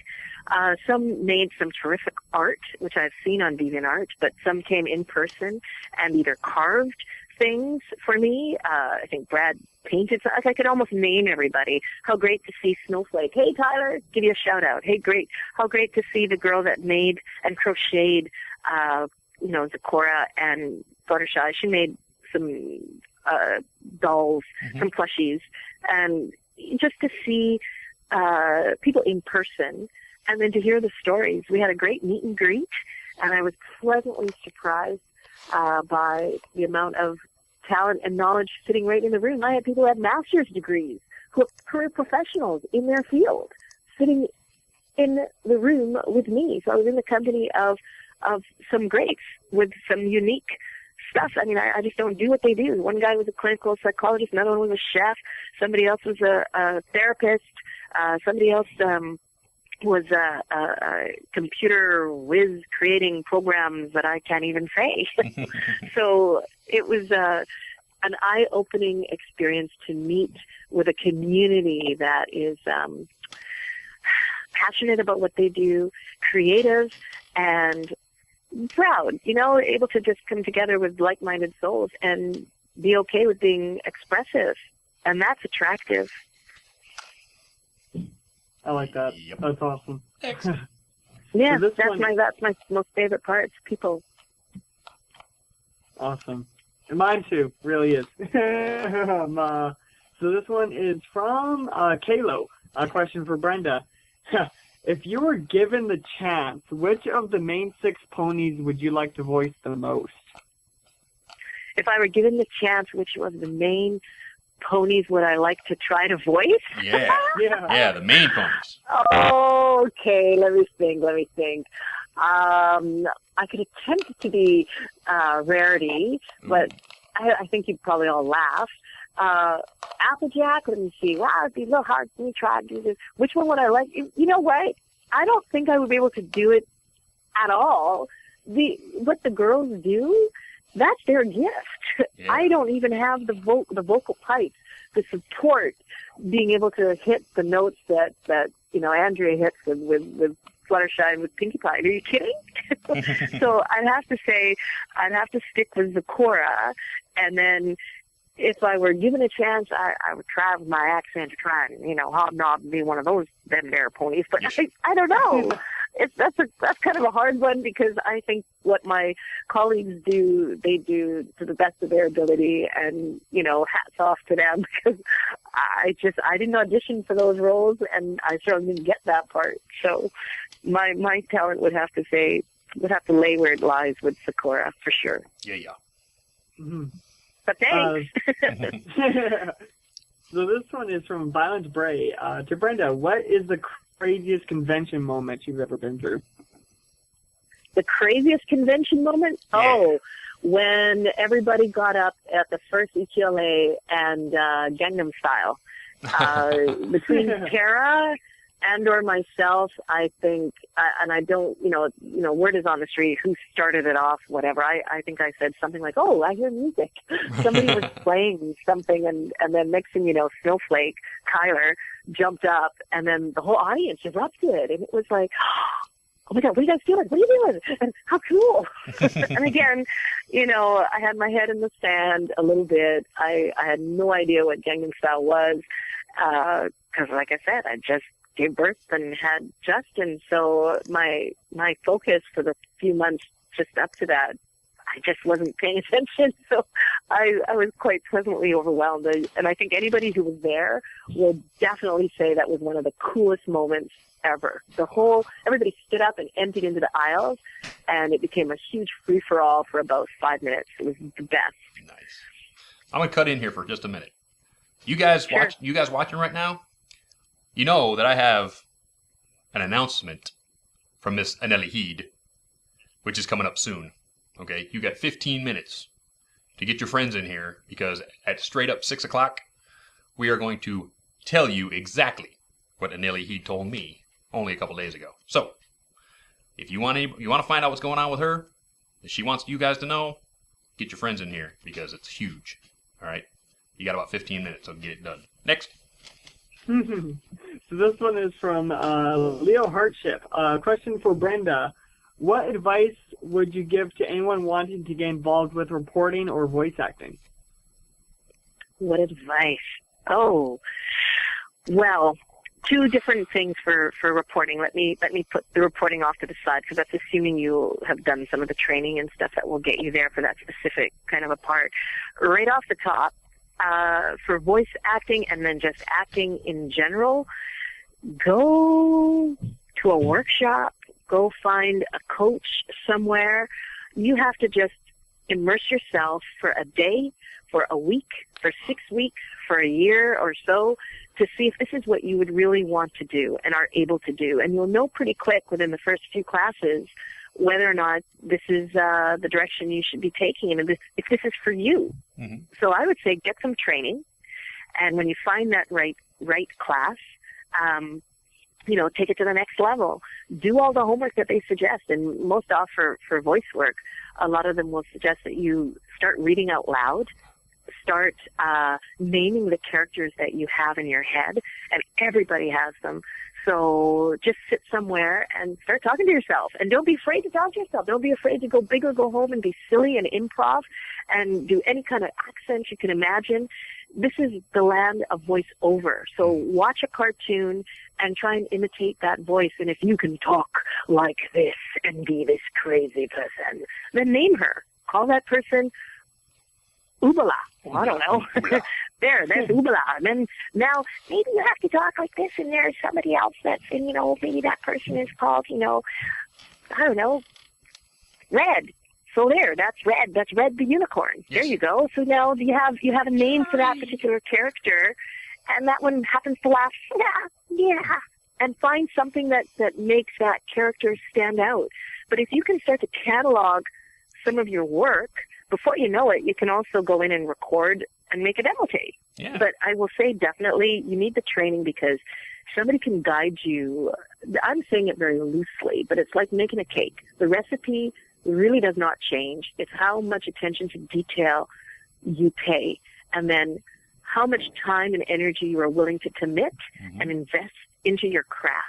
Some made some terrific art, which I've seen on DeviantArt, but some came in person and either carved things for me. I think Brad painted. I could almost name everybody. How great to see Snowflake. Hey, Tyler, give you a shout out. Hey, great. How great to see the girl that made and crocheted, Zecora and Fluttershy. She made some dolls, some plushies, and just to see people in person and then to hear the stories. We had a great meet and greet, and I was pleasantly surprised by the amount of talent and knowledge sitting right in the room. I had people who had master's degrees, who are career professionals in their field, sitting in the room with me. So I was in the company of some greats with some unique stuff. I mean, I just don't do what they do. One guy was a clinical psychologist, another one was a chef, somebody else was a therapist, somebody else was a computer whiz creating programs that I can't even say. So it was an eye-opening experience to meet with a community that is passionate about what they do, creative, and proud, able to just come together with like-minded souls and be okay with being expressive. And that's attractive. I like that. Yep. That's awesome. Excellent. Yeah, So that's my most favorite part, people. Awesome. And mine too, really is. So this one is from Kalo. A question for Brenda. If you were given the chance, which of the main 6 ponies would you like to voice the most? If I were given the chance, which of the main ponies would I like to try to voice? Yeah. Yeah, the main ponies. Okay, let me think. I could attempt to be Rarity, but I think you'd probably all laugh. Applejack, let me see. Wow, it'd be a little hard for me to try to do this. Which one would I like? You know what? I don't think I would be able to do it at all. What the girls do, that's their gift. Yeah. I don't even have the vocal pipes to support being able to hit the notes that Andrea hits with Fluttershy and with Pinkie Pie. Are you kidding? So I'd have to stick with Zecora, and then if I were given a chance, I would try with my accent to try and, hobnob and be one of them there ponies. But I don't know. That's kind of a hard one, because I think what my colleagues do, they do to the best of their ability, and, hats off to them, because I didn't audition for those roles, and I certainly didn't get that part. So my talent would have to lay where it lies with Zecora, for sure. Yeah. Mm-hmm. But thanks. So this one is from Violent Bray. To Brenda, what is the craziest convention moment you've ever been through? The craziest convention moment? Yeah. Oh, when everybody got up at the first EQLA and Gangnam Style. Between Tara and/or myself, I think, and I don't, word is on the street who started it off, whatever. I think I said something like, "Oh, I hear music." Somebody was playing something, and then next thing you know, Snowflake, Tyler, jumped up, and then the whole audience erupted, and it was like, "Oh my God, what are you guys doing? What are you doing? And how cool!" And again, I had my head in the sand a little bit. I had no idea what Gangnam Style was, because, like I said, I just gave birth and had Justin. So my focus for the few months just up to that, I just wasn't paying attention. So I was quite pleasantly overwhelmed. And I think anybody who was there will definitely say that was one of the coolest moments ever. Everybody stood up and emptied into the aisles, and it became a huge free-for-all for about 5 minutes. It was the best. Nice. I'm going to cut in here for just a minute. You guys Sure. watching right now? You know that I have an announcement from Miss Anneli Heed, which is coming up soon. Okay, you got 15 minutes to get your friends in here, because at straight up 6 o'clock, we are going to tell you exactly what Anneli Heed told me only a couple days ago. So, if you want to find out what's going on with her, if she wants you guys to know, get your friends in here, because it's huge. All right, you got about 15 minutes, so get it done. Next. So this one is from Leo Hartship. Question for Brenda. What advice would you give to anyone wanting to get involved with reporting or voice acting? What advice? Oh, well, 2 different things for reporting. Let me put the reporting off to the side, because that's assuming you have done some of the training and stuff that will get you there for that specific kind of a part. Right off the top, for voice acting and then just acting in general, go to a workshop, go find a coach somewhere. You have to just immerse yourself for a day, for a week, for 6 weeks, for a year or so, to see if this is what you would really want to do and are able to do. And you'll know pretty quick within the first few classes whether or not this is the direction you should be taking, and if this is for you. Mm-hmm. So I would say get some training, and when you find that right class, take it to the next level. Do all the homework that they suggest, and most often for voice work, a lot of them will suggest that you start reading out loud, start naming the characters that you have in your head, and everybody has them. So just sit somewhere and start talking to yourself. And don't be afraid to talk to yourself. Don't be afraid to go big or go home and be silly and improv and do any kind of accent you can imagine. This is the land of voiceover. So watch a cartoon and try and imitate that voice. And if you can talk like this and be this crazy person, then name her. Call that person Oobala. Well, I don't know. There's Oobala. And then now maybe you have to talk like this, and there's somebody else that's, and maybe that person is called, I don't know, Red. So that's Red. That's Red the unicorn. Yes. There you go. So now you have a name for that particular character, and that one happens to laugh. Yeah. And find something that makes that character stand out. But if you can start to catalog some of your work, before you know it, you can also go in and record and make a demo tape. Yeah. But I will say definitely you need the training, because somebody can guide you. I'm saying it very loosely, but it's like making a cake. The recipe really does not change. It's how much attention to detail you pay, and then how much time and energy you are willing to commit and invest into your craft.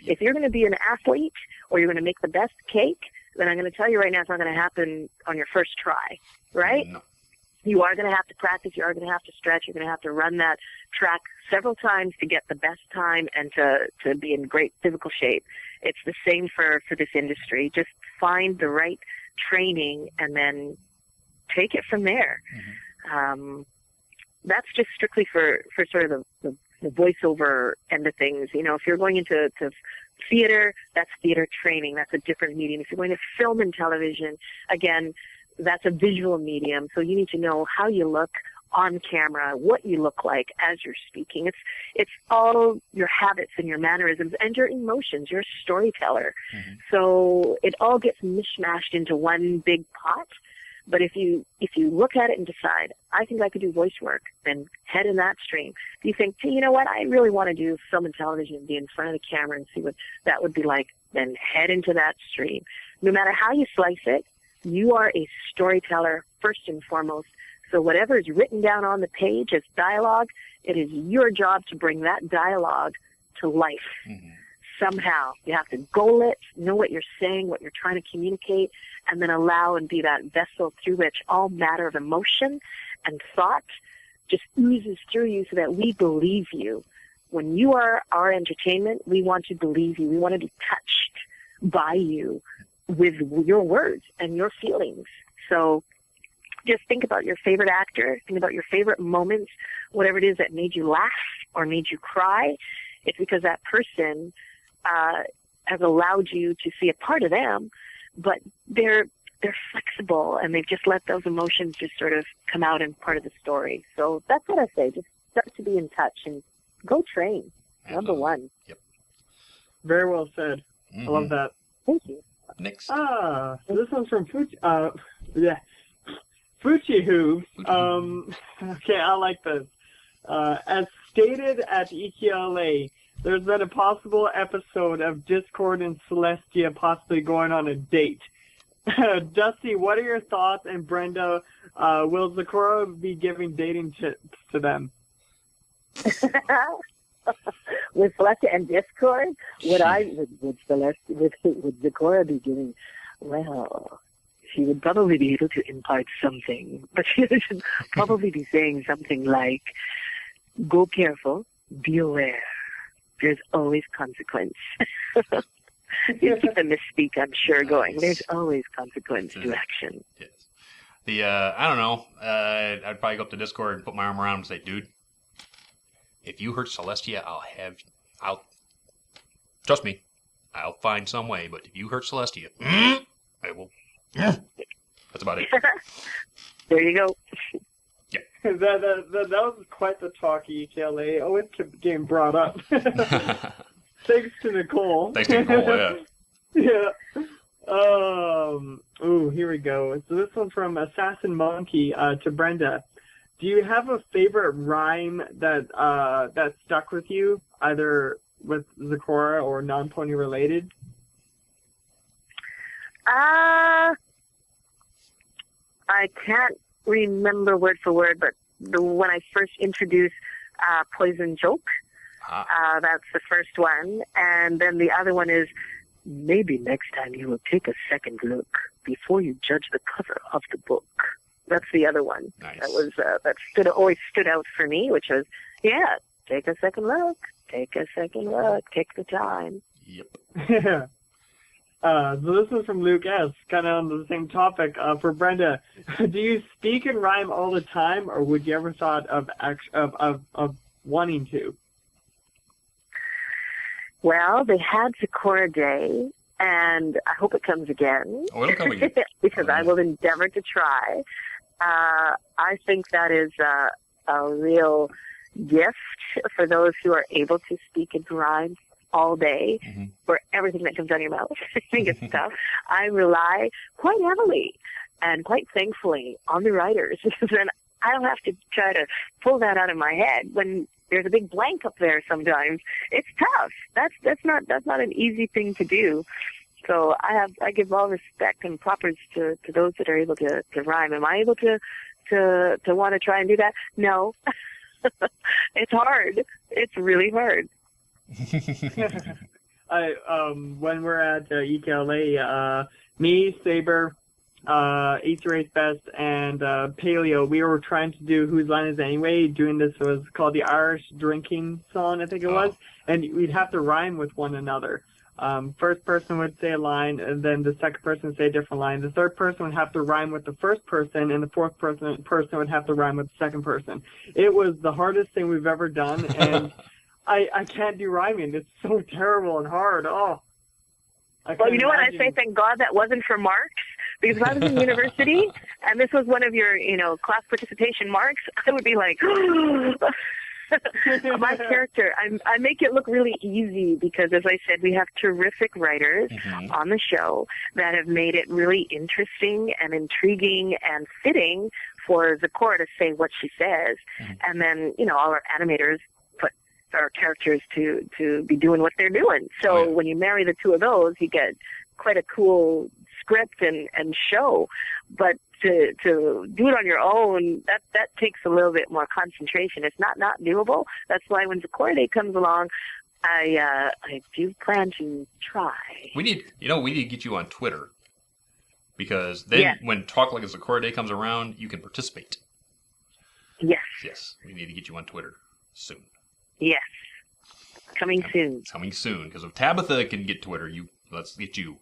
If you're going to be an athlete or you're going to make the best cake, then I'm going to tell you right now, it's not going to happen on your first try, right? No. You are going to have to practice. You are going to have to stretch. You're going to have to run that track several times to get the best time and to be in great physical shape. It's the same for this industry. Just find the right training and then take it from there. That's just strictly for sort of the voiceover end of things. If you're going into theater, that's theater training. That's a different medium. If you're going to film and television, again, that's a visual medium. So you need to know how you look on camera, what you look like as you're speaking. It's all your habits and your mannerisms and your emotions. You're a storyteller. So it all gets mishmashed into one big pot. But if you look at it and decide, I think I could do voice work, then head in that stream. If you think, hey, you know what, I really want to do film and television and be in front of the camera and see what that would be like, then head into that stream. No matter how you slice it, you are a storyteller first and foremost. So whatever is written down on the page as dialogue, it is your job to bring that dialogue to life. Somehow. You have to goal it, know what you're saying, what you're trying to communicate, and then allow and be that vessel through which all matter of emotion and thought just oozes through you so that we believe you. When you are our entertainment, we want to believe you. We want to be touched by you with your words and your feelings. So just think about your favorite actor, think about your favorite moments, whatever it is that made you laugh or made you cry. It's because that person has allowed you to see a part of them, but they're flexible and they've just let those emotions just sort of come out in part of the story. So that's what I say. Just start to be in touch and go train. Number one. Yep. Very well said. I love that. Thank you. Next. So this one's from Fuchihu. Okay, I like this. As stated at EQLA, there's been a possible episode of Discord and Celestia possibly going on a date. Dusty, what are your thoughts? And Brenda, will Zakora be giving dating tips to them? With Celestia and Discord, would Zakora be giving? Well, she would probably be able to impart something, but she should probably be saying something like, "Go careful, be aware. There's always consequence." You keep the misspeak, I'm sure, going. There's always consequence to action. Yes. I don't know. I'd probably go up to Discord and put my arm around him and say, "Dude, if you hurt Celestia, trust me, I'll find some way. But if you hurt Celestia, I will." That's about it. There you go. Yeah. That was quite the talk, EKLA. Always kept getting brought up. Thanks to Nicole. Yeah. Here we go. So this one's from Assassin Monkey to Brenda. Do you have a favorite rhyme that stuck with you, either with Zakora or non-pony related? I can't remember word for word, but when I first introduced Poison Joke, That's the first one. And then the other one is, maybe next time you will take a second look before you judge the cover of the book. That's the other one. Nice. Always stood out for me, which was, take a second look. Take a second look. Take the time. Yep. So this is from Luke S., kind of on the same topic. For Brenda, do you speak and rhyme all the time, or would you ever thought of wanting to? Well, they had Sakura Day, and I hope it comes again. Oh, it'll come again. Because I will endeavor to try. I think that is a real gift for those who are able to speak and rhyme all day for everything that comes out of your mouth. I think it's tough. I rely quite heavily and quite thankfully on the writers, because then I don't have to try to pull that out of my head when there's a big blank up there sometimes. It's tough. That's not an easy thing to do. So I give all respect and propers to those that are able to rhyme. Am I able to want to try and do that? No. It's hard. It's really hard. When we're at EKLA, me, Saber, Easter Race Best, and Paleo, we were trying to do Whose Line Is It Anyway? Doing this was called the Irish Drinking Song, I think it was, and we'd have to rhyme with one another. First person would say a line, and then the second person would say a different line. The third person would have to rhyme with the first person, and the fourth person would have to rhyme with the second person. It was the hardest thing we've ever done, and I can't do rhyming. It's so terrible and hard. Oh. Well, you know what I say? Thank God that wasn't for marks, because if I was in university and this was one of your, class participation marks, I would be like, my character, I make it look really easy because, as I said, we have terrific writers on the show that have made it really interesting and intriguing and fitting for Zakora to say what she says. And then, all our animators put our characters to be doing what they're doing. So when you marry the two of those, you get quite a cool script and show. But to do it on your own, that takes a little bit more concentration. It's not doable. That's why when Zakora Day comes along, I do plan to try. We need to get you on Twitter, because then when Talk Like a Zakora Day comes around, you can participate. Yes, we need to get you on Twitter soon. Yes, coming soon. Coming soon, because if Tabitha can get Twitter, let's get you.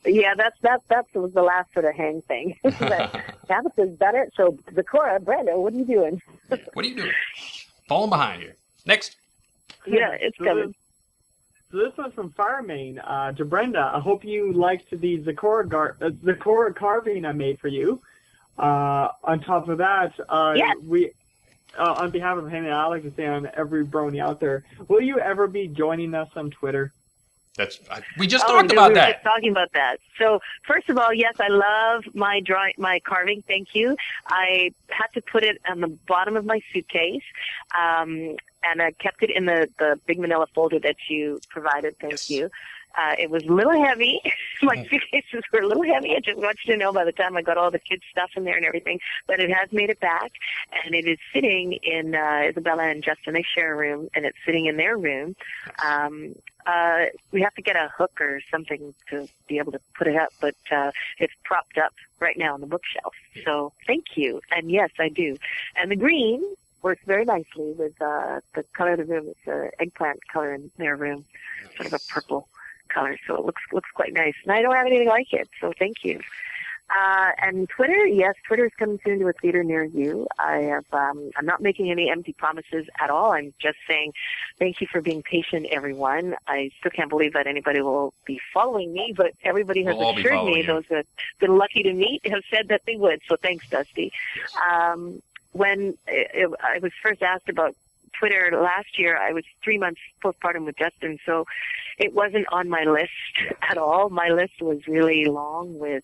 Yeah, that's the last sort of hang thing. Tabitha's done it, so Zakora, Brenda, what are you doing? What are you doing? Falling behind here. Next. Yeah, it's coming. So this one's from Firemain to Brenda. I hope you liked the Zakora carving I made for you. On top of that, we. On behalf of him, I like to say on every brony out there, will you ever be joining us on Twitter? We just talked about that. We were just talking about that. So first of all, yes, I love my carving. Thank you. I had to put it on the bottom of my suitcase, and I kept it in the big manila folder that you provided. Thank you. It was a little heavy. My suitcases were a little heavy. I just want you to know by the time I got all the kids' stuff in there and everything, but it has made it back, and it is sitting in Isabella and Justin. They share a room, and it's sitting in their room. We have to get a hook or something to be able to put it up, but it's propped up right now on the bookshelf. So thank you. And yes, I do. And the green works very nicely with the color of the room. It's an eggplant color in their room, sort of a purple color, so it looks quite nice. And I don't have anything like it, so thank you. And Twitter, yes, Twitter is coming soon to a theater near you. I'm not making any empty promises at all. I'm just saying thank you for being patient, everyone. I still can't believe that anybody will be following me, but everybody has assured me, those that have been lucky to meet have said that they would, so thanks, Dusty. When I was first asked about Twitter last year, I was 3 months postpartum with Justin, so it wasn't on my list at all. My list was really long with,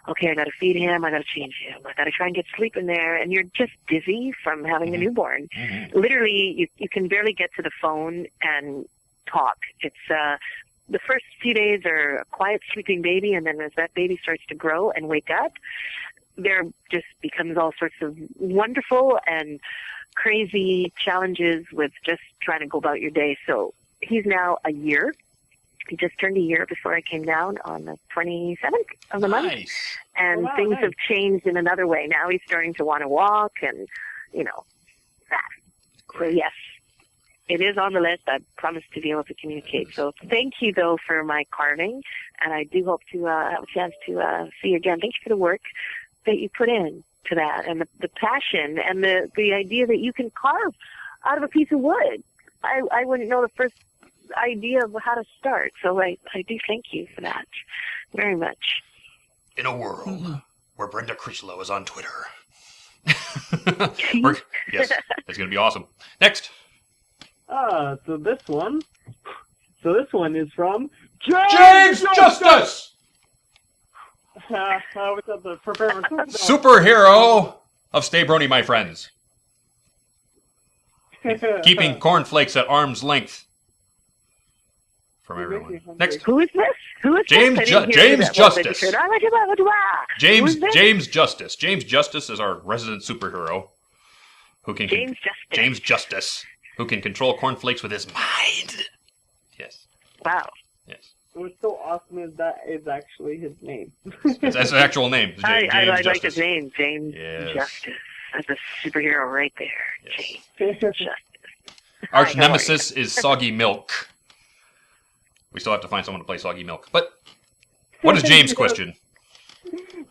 okay, I got to feed him, I got to change him, I got to try and get sleep in there, and you're just dizzy from having a newborn. Literally, you can barely get to the phone and talk. It's the first few days are a quiet sleeping baby, and then as that baby starts to grow and wake up, there just becomes all sorts of wonderful and crazy challenges with just trying to go about your day. So he's now a year. He just turned a year before I came down on the 27th of the month. And things have changed in another way. Now he's starting to want to walk and, that. So, yes, it is on the list. I promise to be able to communicate. So thank you, though, for my carving. And I do hope to have a chance to see you again. Thank you for the work that you put in to that and the passion and the idea that you can carve out of a piece of wood. I wouldn't know the first idea of how to start. So I do thank you for that very much. In a world where Brenda Crichlow is on Twitter. Yes, it's going to be awesome. Next. So this one is from James Justice! What's up, the Superhero of Stay Brony, my friends. Keeping cornflakes at arm's length from everyone. Next. Who is this? James Justice. James Justice. James Justice is our resident superhero. James Justice. Who can control cornflakes with his mind. Yes. Wow. Yes. What's so awesome is that is actually his name. That's his actual name. I like his name, James Justice. That's a superhero right there. Yes. James Justice. Arch nemesis is Soggy Milk. We still have to find someone to play Soggy Milk. But what is James' question?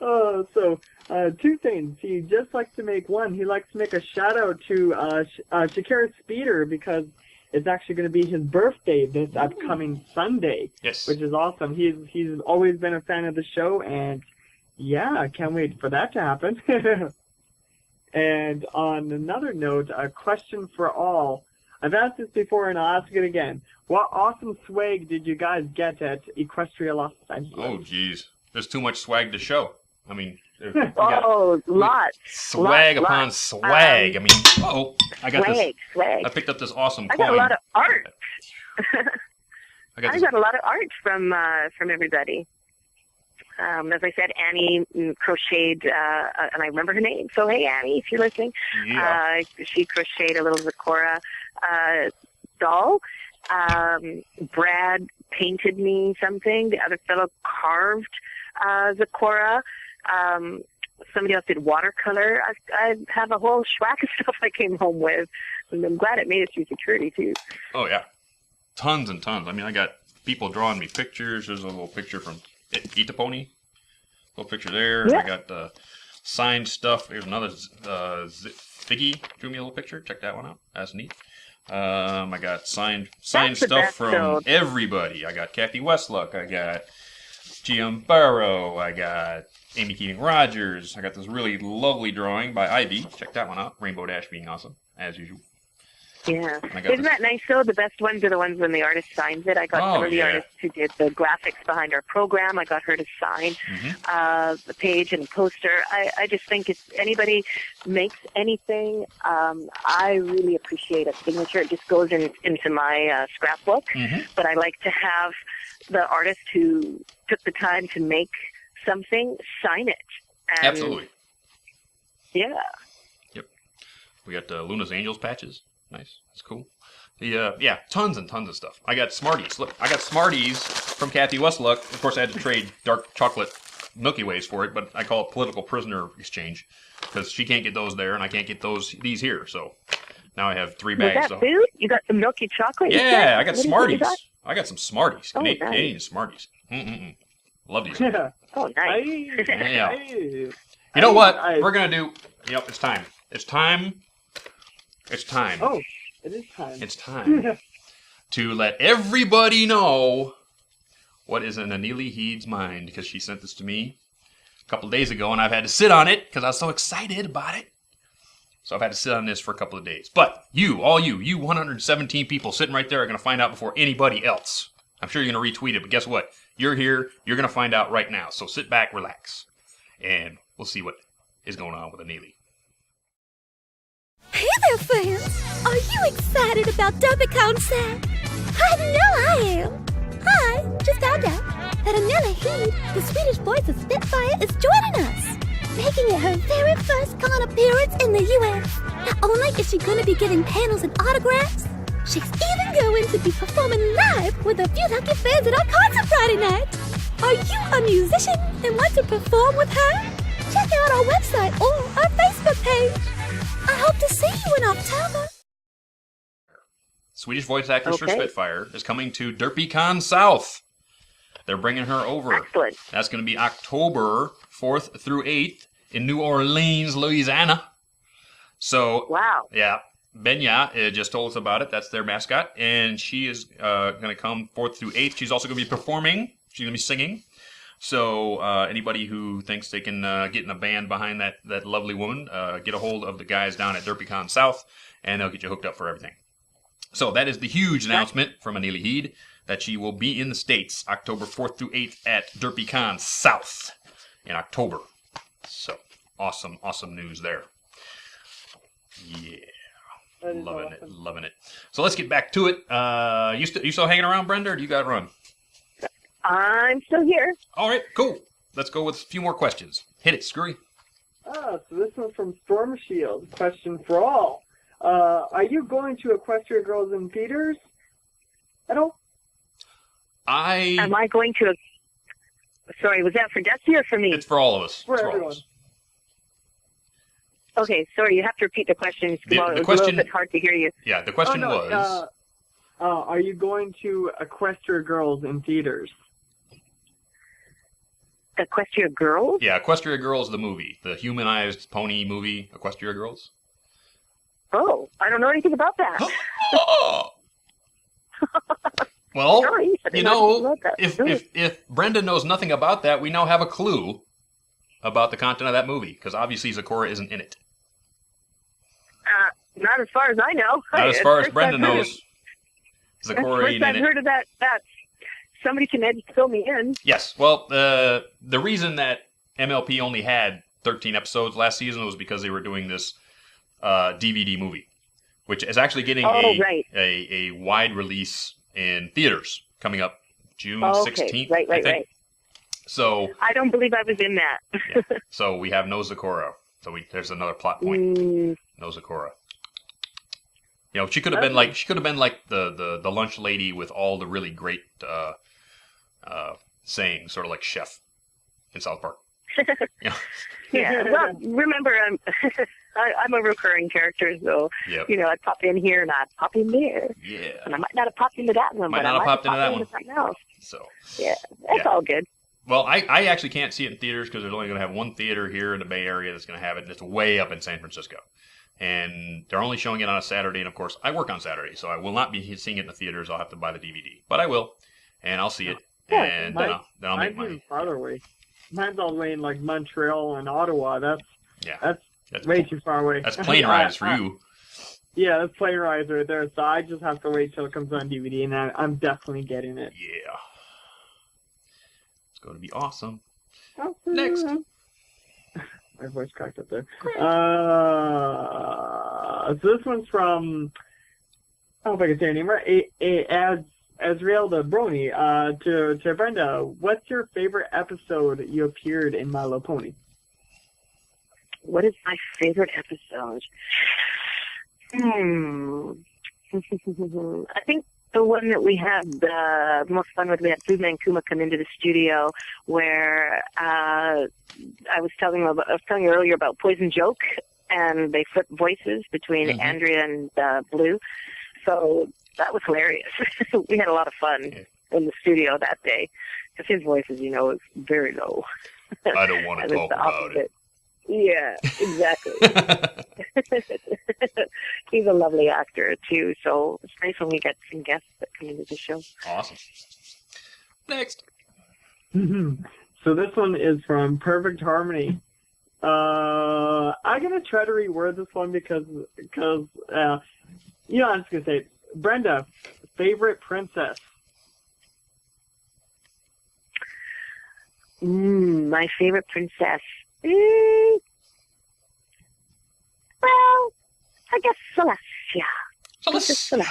Two things. He just likes to make one. He likes to make a shout out to Shakira Speeder because it's actually going to be his birthday this upcoming Sunday. Yes. Which is awesome. He's always been a fan of the show, and yeah, I can't wait for that to happen. And on another note, a question for all. I've asked this before, and I'll ask it again. What awesome swag did you guys get at Equestria Los Angeles? Oh, geez. There's too much swag to show. I mean... lots. Swag upon swag. I got swag. I picked up this awesome coin. I got a lot of art. I got a lot of art from everybody. As I said, Annie crocheted, and I remember her name. So, hey, Annie, if you're listening. Yeah. She crocheted a little Zakora doll. Brad painted me something. The other fellow carved Zakora. Somebody else did watercolor. I have a whole schwack of stuff I came home with. And I'm glad it made it through security, too. Oh, yeah. Tons and tons. I mean, I got people drawing me pictures. There's a little picture from Eat the Pony. Little picture there. Yeah. I got signed stuff. Here's another Figgy drew me a little picture. Check that one out. That's neat. I got signed stuff from everybody. I got Kathy Westluck. I got GM Barrow. I got Amy Keating Rogers. I got this really lovely drawing by Ivy. Check that one out. Rainbow Dash being awesome, as usual. Yeah. Isn't that nice, though? The best ones are the ones when the artist signs it. I got some of the artists who did the graphics behind our program. I got her to sign the page and poster. I just think if anybody makes anything, I really appreciate a signature. It just goes into my scrapbook. But I like to have the artist who took the time to make something sign it. And absolutely. Yeah. Yep. We got Luna's Angels patches. Nice. That's cool. Tons and tons of stuff. I got Smarties. Look, I got Smarties from Kathy Westluck. Of course, I had to trade dark chocolate Milky Ways for it, but I call it political prisoner exchange because she can't get those there, and I can't get these here. So now I have 3 bags. Was that food? You got some milky chocolate? Yeah, I got Smarties. I got some Smarties. Canadian Smarties. Love these. Oh, nice. Yeah. You know what? We're going to do... Yep, it's time. It's time. Oh, it is time. It's time to let everybody know what is in Anili Heed's mind, because she sent this to me a couple of days ago, and I've had to sit on it because I was so excited about it. So I've had to sit on this for a couple of days. But you 117 people sitting right there are going to find out before anybody else. I'm sure you're going to retweet it, but guess what? You're here. You're going to find out right now. So sit back, relax, and we'll see what is going on with Anili. Hey there, fans! Are you excited about DustyKatt, Sam? I know I am! I just found out that Anili Heed, the Swedish voice of Spitfire, is joining us, making it her very first con appearance in the U.S. Not only is she going to be giving panels and autographs, she's even going to be performing live with a few lucky fans at our concert Friday night. Are you a musician and want to perform with her? Check out our website or our Facebook page. I hope to see you in October. Swedish voice actress for Spitfire is coming to DerpyCon South. They're bringing her over. Excellent. That's going to be October 4th through 8th in New Orleans, Louisiana. So, wow. Yeah, Benya just told us about it. That's their mascot. And she is going to come 4th through 8th. She's also going to be performing. She's going to be singing. So anybody who thinks they can get in a band behind that lovely woman, get a hold of the guys down at DerpyCon South, and they'll get you hooked up for everything. So that is the huge announcement from Aneely Heed that she will be in the States October 4th through 8th at DerpyCon South in October. So awesome, awesome news there. Yeah. Loving it. So let's get back to it. You still hanging around, Brenda, or do you got to run? I'm still here. All right, cool. Let's go with a few more questions. Hit it, Screwy. So this one's from Storm Shield. Question for all. Are you going to Equestria Girls in Theaters at all? Am I going to... Sorry, was that for Dusty or for me? It's for all of us. For everyone. Okay, sorry, you have to repeat the question. It was a little bit hard to hear you. Yeah, the question was... are you going to Equestria Girls in Theaters? Equestria Girls? Yeah, Equestria Girls, the movie. The humanized pony movie, Equestria Girls. Oh, I don't know anything about that. Well, sorry, you know, if Brenda knows nothing about that, we now have a clue about the content of that movie, because obviously Zecora isn't in it. Not as far as I know. Not as far as Brenda knows. Zecora ain't in it. I've heard of that. Somebody can fill me in. Yes. Well, the reason that MLP only had 13 episodes last season was because they were doing this DVD movie, which is actually getting a wide release in theaters coming up June 16th. Right. So I don't believe I was in that. Yeah. So we have no Zecora. So there's another plot point. No Zecora. You know, she could have been like the lunch lady with all the really great sayings, sort of like Chef in South Park. Yeah. Well, remember, I'm a recurring character, so you know, I'd pop in here and I'd pop in there. Yeah. And I might not have popped into that one, but I might have popped into something else. So that's all good. Well, I actually can't see it in theaters because there's only going to have one theater here in the Bay Area that's going to have it, and it's way up in San Francisco. And they're only showing it on a Saturday, and of course, I work on Saturday, so I will not be seeing it in the theaters. I'll have to buy the DVD. But I will, and I'll see it, and then I'll make money. Mine's farther away. Mine's all the way in like Montreal and Ottawa. That's way too far away. That's plane rides for you. Yeah, that's plane rides right there. So I just have to wait till it comes on DVD, and I'm definitely getting it. Yeah. It's going to be awesome. Next. My voice cracked up there. So this one's from, I don't know if I can say her name right, Azrielda Brony. To Brenda, what's your favorite episode you appeared in My Little Pony? What is my favorite episode? I think the one that we had the most fun with, we had Foodman and Kuma come into the studio where I was telling you earlier about Poison Joke, and they flipped voices between Andrea and Blue. So that was hilarious. We had a lot of fun in the studio that day because his voice, as you know, is very low. I don't want to talk about it. Yeah, exactly. He's a lovely actor, too, so it's nice when we get some guests that come into the show. Awesome. Next. So this one is from Perfect Harmony. I'm going to try to reword this one because you know, I'm just going to say, Brenda, favorite princess? My favorite princess. Well, I guess Celestia. Celestia.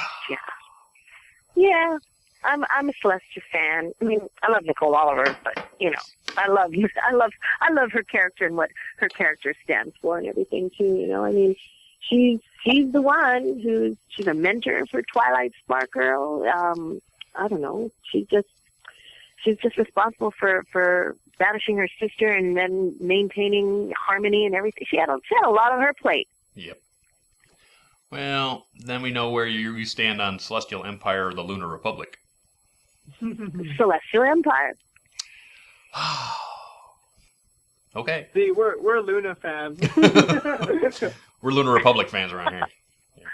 Yeah, I'm a Celestia fan. I mean, I love Nicole Oliver, but you know, I love her character and what her character stands for and everything too. You know, I mean, she's the one she's a mentor for Twilight Sparkle. I don't know. She's just responsible for banishing her sister and then maintaining harmony and everything. She had a lot on her plate. Yep. Well, then we know where you stand on Celestial Empire or the Lunar Republic. Celestial Empire. Okay. See, we're Luna fans. We're Lunar Republic fans around here. Yeah.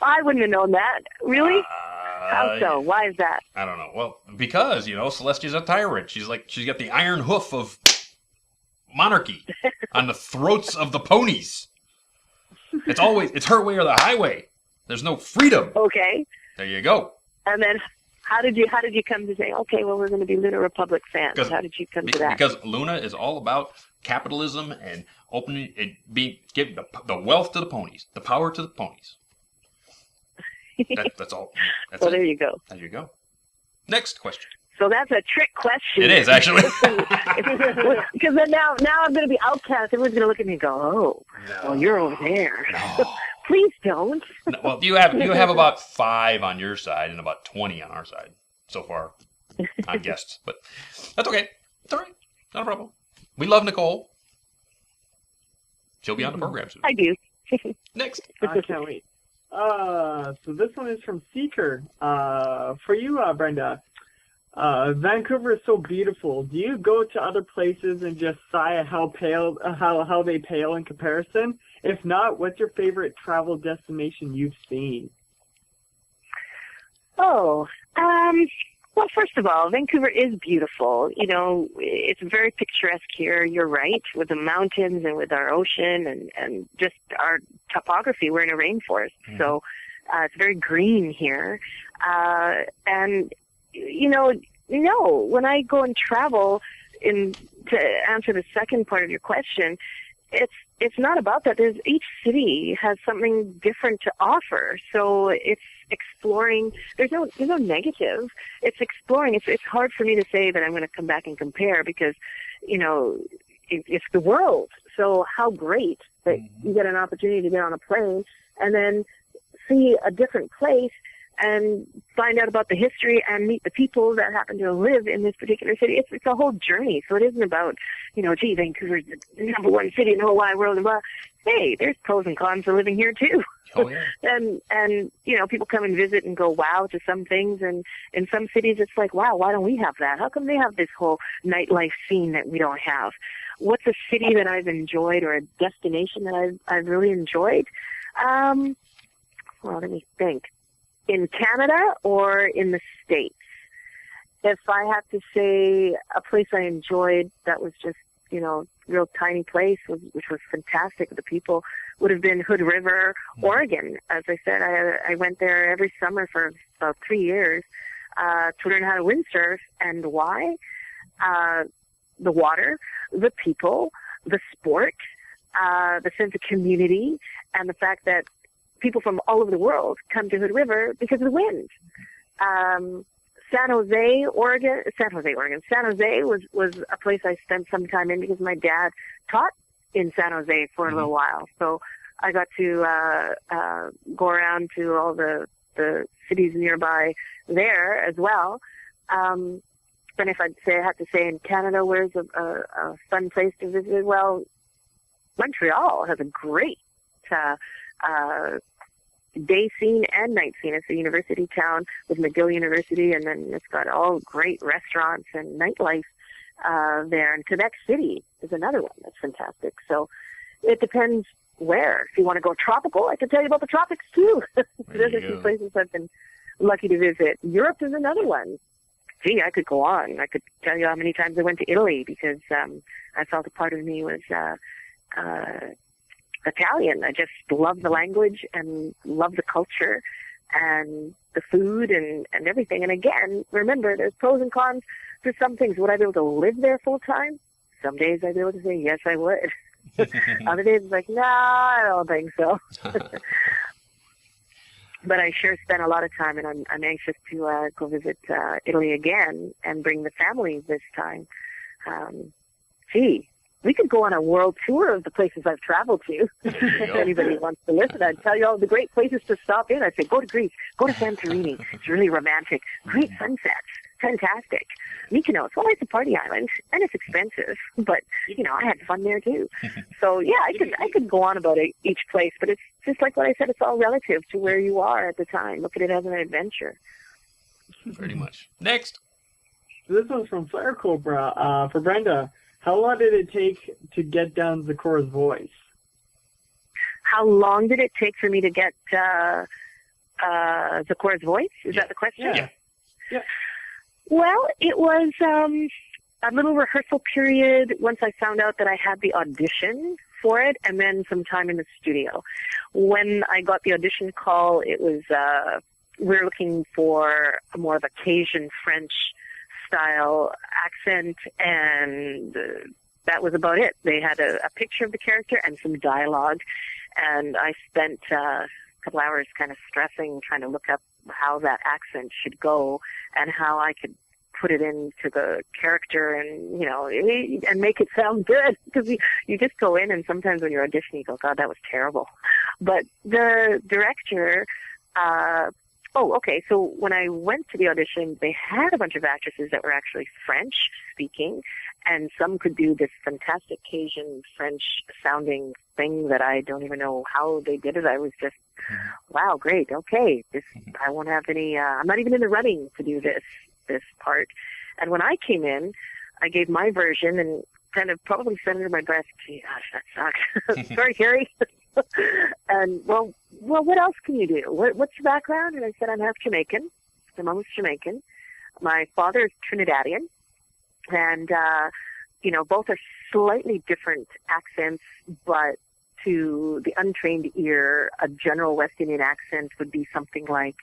I wouldn't have known that. Really? How so? Why is that? I don't know. Well, because, Celestia's a tyrant. She's got the iron hoof of monarchy on the throats of the ponies. It's her way or the highway. There's no freedom. Okay. There you go. And then how did you come to say, okay, well, we're going to be Lunar Republic fans? How did you come to that? Because Luna is all about capitalism and opening and giving the wealth to the ponies, the power to the ponies. That's all. That's well, it. there you go. There you go. Next question. So that's a trick question. It is, actually. Because then now I'm going to be outcast. Everyone's going to look at me and go, well, you're over there. No. Please don't. No, well, you have about 5 on your side and about 20 on our side so far on guests. But that's okay. It's all right. Not a problem. We love Nicole. She'll be on the program soon. I do. Next. I can't wait. So this one is from Seeker. For you, Brenda. Vancouver is so beautiful. Do you go to other places and just sigh at how they pale in comparison? If not, what's your favorite travel destination you've seen? Oh, well, first of all, Vancouver is beautiful. It's very picturesque here. You're right, with the mountains and with our ocean and just our topography. We're in a rainforest, so it's very green here. And no, when I go and travel, to answer the second part of your question, it's not about that. Each city has something different to offer, so it's exploring. There's no negative. It's exploring. It's hard for me to say that I'm going to come back and compare because, it's the world. So how great that you get an opportunity to get on a plane and then see a different place and find out about the history and meet the people that happen to live in this particular city. It's a whole journey. So it isn't about, Vancouver's the number one city in the whole wide world. And blah. Hey, there's pros and cons to living here too. Oh, yeah. and people come and visit and go wow to some things. And in some cities, it's like, wow, why don't we have that? How come they have this whole nightlife scene that we don't have? What's a city that I've enjoyed or a destination that I've really enjoyed? Well, let me think. In Canada or in the States? If I have to say a place I enjoyed that was just, real tiny place, which was fantastic, the people, would have been Hood River, Oregon. As I said, I went there every summer for about 3 years to learn how to windsurf. And why? The water, the people, the sport, the sense of community, and the fact that people from all over the world come to Hood River because of the wind. San Jose, Oregon. San Jose was a place I spent some time in because my dad taught in San Jose for a little while. So I got to go around to all the cities nearby there as well. And if I had to say in Canada, where's a fun place to visit? Well, Montreal has a great day scene and night scene. It's a university town with McGill University, and then it's got all great restaurants and nightlife there. And Quebec City is another one that's fantastic. So it depends where. If you want to go tropical, I can tell you about the tropics too. There's a few places I've been lucky to visit. Europe is another one. Gee, I could go on. I could tell you how many times I went to Italy because I felt a part of me was Italian. I just love the language and love the culture and the food and everything. And again, remember, there's pros and cons to some things. Would I be able to live there full time? Some days I'd be able to say, yes, I would. Other days it's like, no, I don't think so. But I sure spent a lot of time, and I'm anxious to go visit Italy again and bring the family this time. we could go on a world tour of the places I've traveled to. If anybody wants to listen, I'd tell you all the great places to stop in. I'd say, go to Greece, go to Santorini. It's really romantic. Great sunsets. Fantastic. Mykonos, well, it's a party island, and it's expensive, but, you know, I had fun there, too. So, yeah, I could go on about each place, but it's just like what I said, it's all relative to where you are at the time. Look at it as an adventure. Pretty much. Next. This one's from Fire Cobra. For Brenda, how long did it take to get down Zikora's voice? How long did it take for me to get Zikora's voice? Is that the question? Yeah. Well, it was a little rehearsal period once I found out that I had the audition for it, and then some time in the studio. When I got the audition call, it was we were looking for more of a Cajun French style accent, and that was about it. They had a picture of the character and some dialogue, and I spent a couple hours kind of stressing, trying to look up how that accent should go and how I could put it into the character and, you know, and make it sound good. Because you just go in and sometimes when you're auditioning, you go, God, that was terrible. But the director, so when I went to the audition, they had a bunch of actresses that were actually French speaking, and some could do this fantastic Cajun French sounding thing that I don't even know how they did it. I was just, wow, great, okay. I won't have any, I'm not even in the running to do this part. And when I came in, I gave my version and kind of probably said under my breath, gee, gosh, that sucks. Sorry, Carrie. And, well, what else can you do? What's your background? And I said, I'm half Jamaican. My mom was Jamaican. My father is Trinidadian. And, you know, both are slightly different accents, but to the untrained ear, a general West Indian accent would be something like,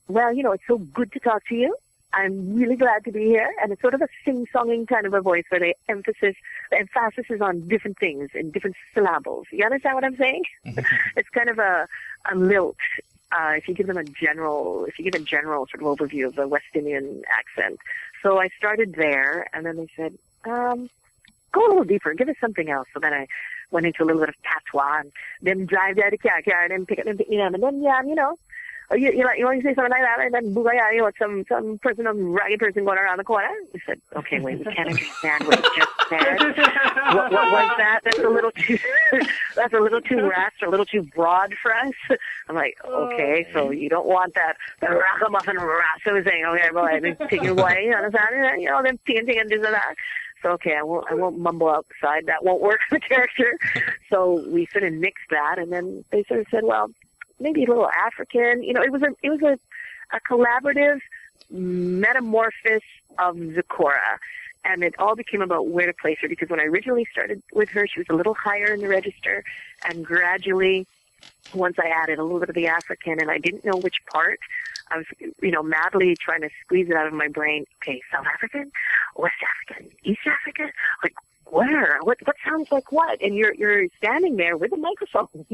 well, you know, it's so good to talk to you. I'm really glad to be here. And it's sort of a sing-songing kind of a voice where the emphasis is on different things and different syllables. You understand what I'm saying? It's kind of a lilt. If you give a general sort of overview of the West Indian accent. So I started there, and then they said, go a little deeper, give us something else. So then I went into a little bit of patois, and then drive down to Kakar, and then pick me up, and then, yeah, you know, you want to say something like that, and then boogaya, you know, some person, a ragged person going around the corner. I said, okay, wait, we can't understand what you just said. What was that? That's a little too rash, a little too broad for us. I'm like, okay, so you don't want that, the ragamuffin rash. I was saying, okay, boy, then take it away, you understand? You know, then painting and this and that. So, okay, I won't mumble outside. That won't work for the character. So we sort of nixed that, and then they sort of said, well, maybe a little African. You know, it was a collaborative metamorphosis of Zikora. And it all became about where to place her, because when I originally started with her, she was a little higher in the register, and gradually, once I added a little bit of the African, and I didn't know which part, I was, you know, madly trying to squeeze it out of my brain. Okay, South African, West African, East African, like where? What sounds like what? And you're standing there with a microphone,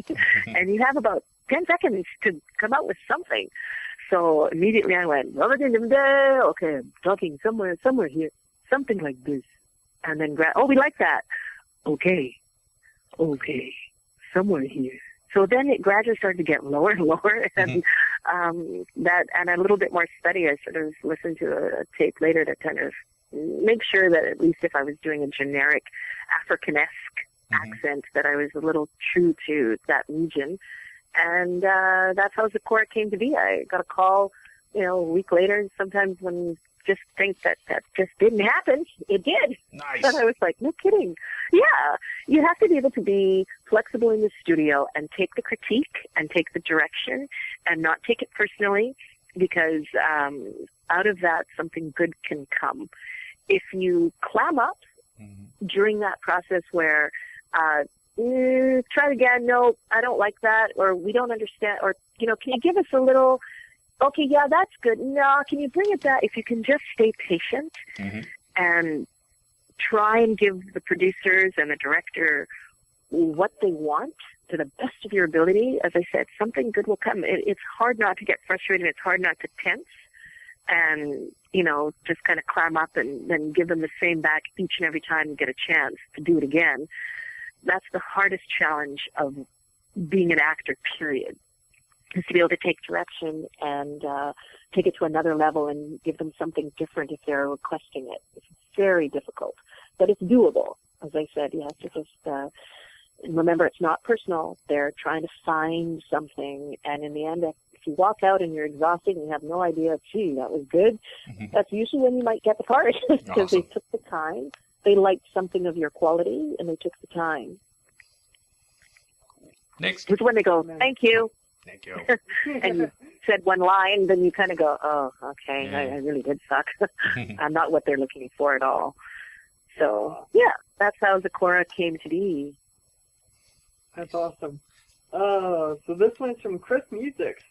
and you have about 10 seconds to come out with something. So immediately I went, okay, I'm talking somewhere here, something like this. And then, we like that. Okay, somewhere here. So then it gradually started to get lower and lower, and and a little bit more study. I sort of listened to a tape later to kind of make sure that at least if I was doing a generic Africanesque accent, that I was a little true to that region. And that's how Zikora came to be. I got a call, you know, a week later, and sometimes when you just think that just didn't happen, it did. Nice. And I was like, no kidding. Yeah, you have to be able to be flexible in the studio and take the critique and take the direction and not take it personally, because out of that, something good can come. If you clam up during that process where try it again, no, I don't like that, or we don't understand, or, you know, can you give us a little, okay, yeah, that's good. No, can you bring it back? If you can just stay patient and try and give the producers and the director what they want to the best of your ability, as I said, something good will come. It's hard not to get frustrated. It's hard not to tense. and, you know, just kind of climb up and then give them the same back each and every time you get a chance to do it again. That's the hardest challenge of being an actor, period, is to be able to take direction and take it to another level and give them something different if they're requesting it. It's very difficult, but it's doable. As I said, you have to just remember it's not personal. They're trying to find something, and in the end, if you walk out and you're exhausted and you have no idea, gee, that was good, that's usually when you might get the part, because they took the time. They liked something of your quality, and they took the time. Next. It's when they go, thank you. Thank you. And you said one line, then you kind of go, oh, okay, I really did suck. I'm not what they're looking for at all. So, yeah, that's how Zakora came to be. That's awesome. So this one's from Chris Musics.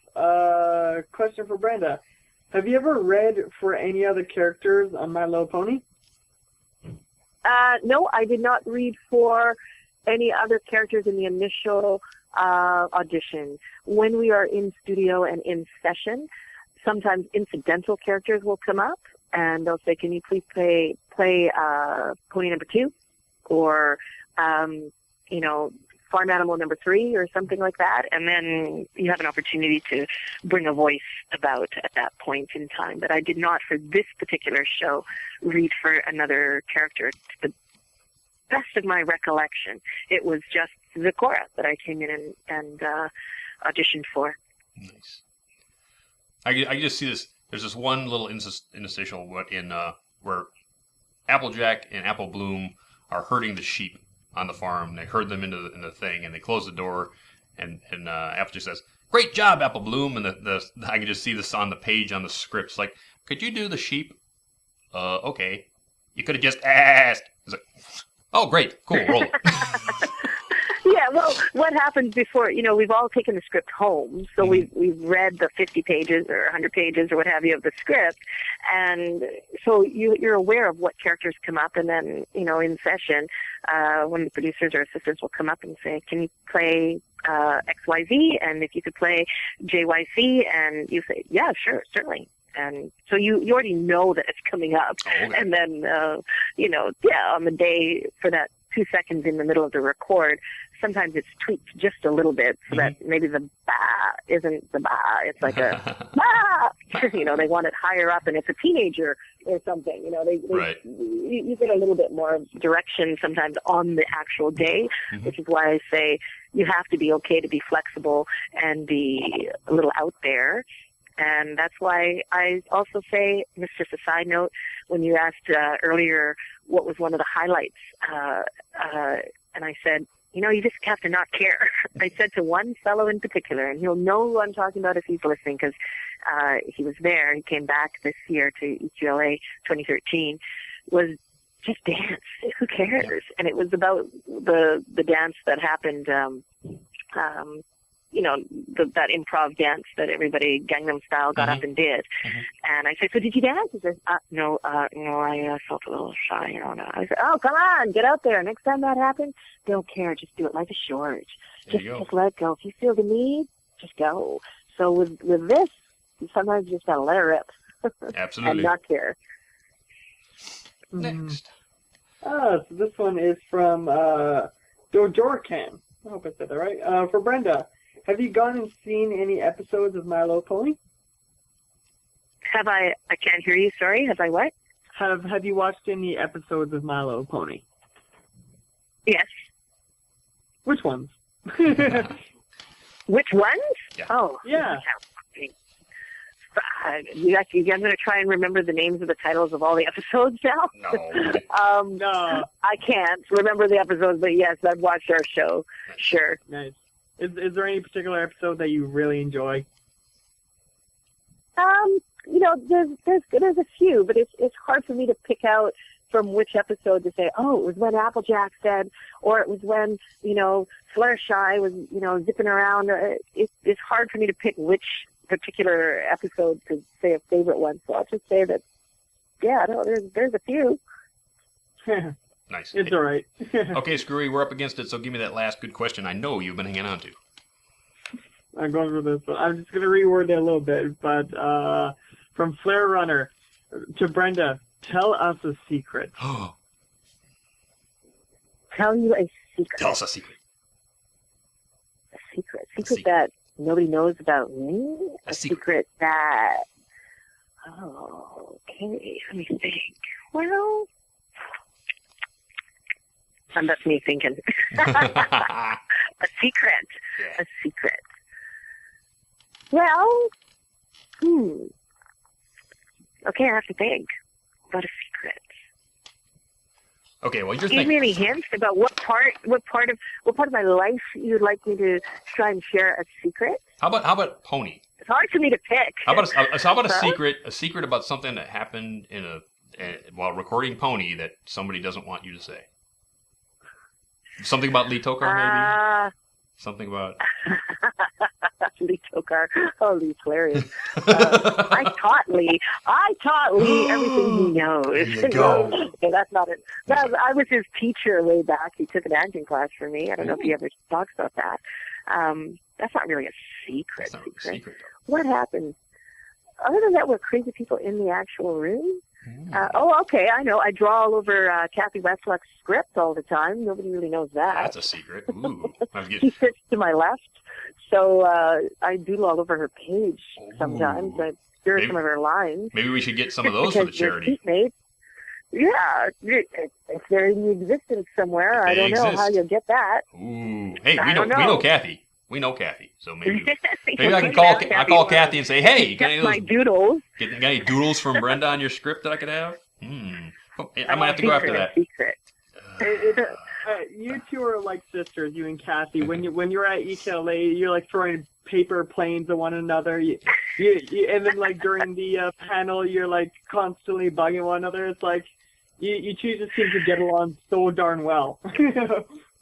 Question for Brenda. Have you ever read for any other characters on My Little Pony? No, I did not read for any other characters in the initial audition. When we are in studio and in session, sometimes incidental characters will come up, and they'll say, can you please play pony number 2? Or, you know, farm animal number 3 or something like that. And then you have an opportunity to bring a voice about at that point in time. But I did not, for this particular show, read for another character. To the best of my recollection, it was just Zakora that I came in and auditioned for. Nice. I just see this. There's this one little interstitial where Applejack and Apple Bloom are herding the sheep on the farm. They herd them into the thing, and they close the door, and Applejack says, "Great job, Apple Bloom." And I can just see this on the page on the script. It's like, could you do the sheep? Okay. You could have just asked. It's like, oh, great, cool, roll it. Yeah, well, what happens before, you know, we've all taken the script home, so we've read the 50 pages or 100 pages or what have you of the script, and so you're aware of what characters come up, and then, you know, in session, when the producers or assistants will come up and say, can you play XYZ, and if you could play JYC, and you say, yeah, sure, certainly. And so you already know that it's coming up, and then, you know, yeah, on the day for that 2 seconds in the middle of the record, sometimes it's tweaked just a little bit so that maybe the ba isn't the ba, it's like a ba. You know, they want it higher up, and it's a teenager or something. You know, you get a little bit more direction sometimes on the actual day, which is why I say you have to be okay to be flexible and be a little out there. And that's why I also say, this is just a side note, when you asked earlier what was one of the highlights, and I said, you know, you just have to not care. I said to one fellow in particular, and he'll know who I'm talking about if he's listening, because he was there. He came back this year to EQLA 2013, was just dance. Who cares? And it was about the dance that happened, you know, that improv dance that everybody Gangnam Style got up and did. And I said, so did you dance? He says, no, I felt a little shy, you know. I said, oh, come on, get out there. Next time that happens, don't care. Just do it like a short. Just let it go. If you feel the need, just go. So with this, sometimes you just got to let it rip. Absolutely. And not care. Next. So this one is from Dojorkan. I hope I said that right. For Brenda. Have you gone and seen any episodes of My Little Pony? Have I can't hear you, sorry. Have I what? Have you watched any episodes of My Little Pony? Yes. Which ones? Which ones? Yeah. Oh. Yeah. I'm going to try and remember the names of the titles of all the episodes now. No. No. I can't remember the episodes, but yes, I've watched our show. Sure. Nice. Is there any particular episode that you really enjoy? You know, there's a few, but it's hard for me to pick out from which episode to say, oh, it was when Applejack said, or it was when, you know, Fluttershy was, you know, zipping around. It's hard for me to pick which particular episode to say a favorite one. So I'll just say that, yeah, no, there's a few. Nice. It's all right. Okay, Screwy, we're up against it, so give me that last good question I know you've been hanging on to. I'm going for this, but I'm just going to reword it a little bit. But from Flare Runner to Brenda, tell us a secret. Tell you a secret. Tell us a secret. A secret that nobody knows about me. A secret that. Oh, okay. Let me think. Well, that's me thinking. A secret. Yeah. A secret. Well, okay, I have to think about a secret. Okay, well, you're Give me any hints about what part of my life you'd like me to try and share a secret? How about Pony? It's hard for me to pick. How about a secret about something that happened while recording Pony that somebody doesn't want you to say? Something about Lee Tokar, maybe? Something about Lee Tokar. Oh, Lee's hilarious. I taught Lee everything he knows. There you go. Okay, that's not it. I was his teacher way back. He took an acting class for me. I don't know if he ever talks about that. That's not really a secret. That's not really a secret, though. What happened? Other than that, we're crazy people in the actual room. Okay, I know. I draw all over Kathy Westlock's script all the time. Nobody really knows that. That's a secret. Ooh. She sits to my left, so I doodle all over her page sometimes. I hear some of her lines. Maybe we should get some of those for the charity. Yeah, if they're in existence somewhere, I don't know how you'll get that. Ooh. Hey, we know Kathy. We know Kathy, so maybe I can call Kathy and say, "Hey, got any doodles? Got any doodles from Brenda on your script that I could have?" I might have to go after that. Secret. You two are like sisters, you and Kathy. When you're at ETLA, you're like throwing paper planes at one another. And then like during the panel, you're like constantly bugging one another. It's like you two just seem to get along so darn well.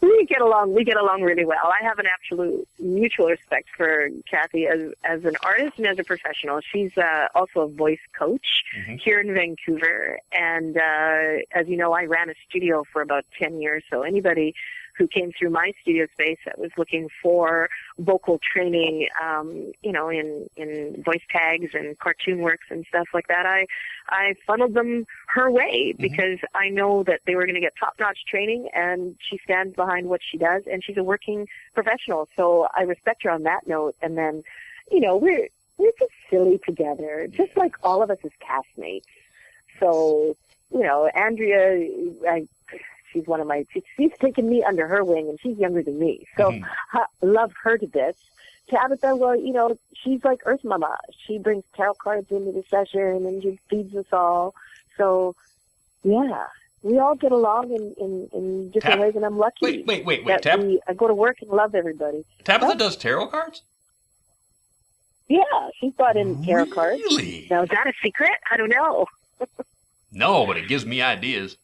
We get along really well. I have an absolute mutual respect for Kathy as an artist and as a professional. She's also a voice coach here in Vancouver. And as you know, I ran a studio for about 10 years. So anybody who came through my studio space that was looking for vocal training, in voice tags and cartoon works and stuff like that, I funneled them her way because I know that they were going to get top-notch training, and she stands behind what she does, and she's a working professional. So I respect her on that note. And then, we're just silly together, just like all of us as castmates. So, Andrea, she's one of she's taken me under her wing, and she's younger than me. So I love her to bits. Tabitha, well, she's like Earth Mama. She brings tarot cards into the session, and she feeds us all. So, yeah, we all get along in different ways, and I'm lucky. Wait. I go to work and love everybody. Tabitha does tarot cards? Yeah, she's brought in tarot cards. Really? Now, is that a secret? I don't know. No, but it gives me ideas.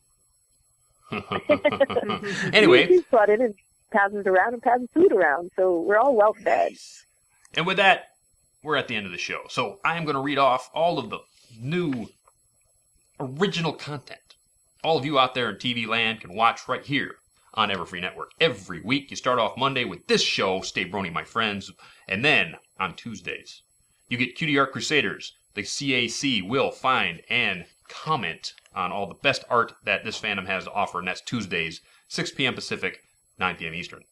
Anyway. She's brought in and passes around and passes food around, so we're all well fed. Nice. And with that, we're at the end of the show. So I am going to read off all of the new original content all of you out there in TV land can watch right here on Everfree Network. Every week, you start off Monday with this show, Stay Brony, My Friends, and then on Tuesdays, you get Cutie Art Crusaders. The CAC will find and comment on all the best art that this fandom has to offer, and that's Tuesdays, 6 p.m. Pacific, 9 p.m. Eastern.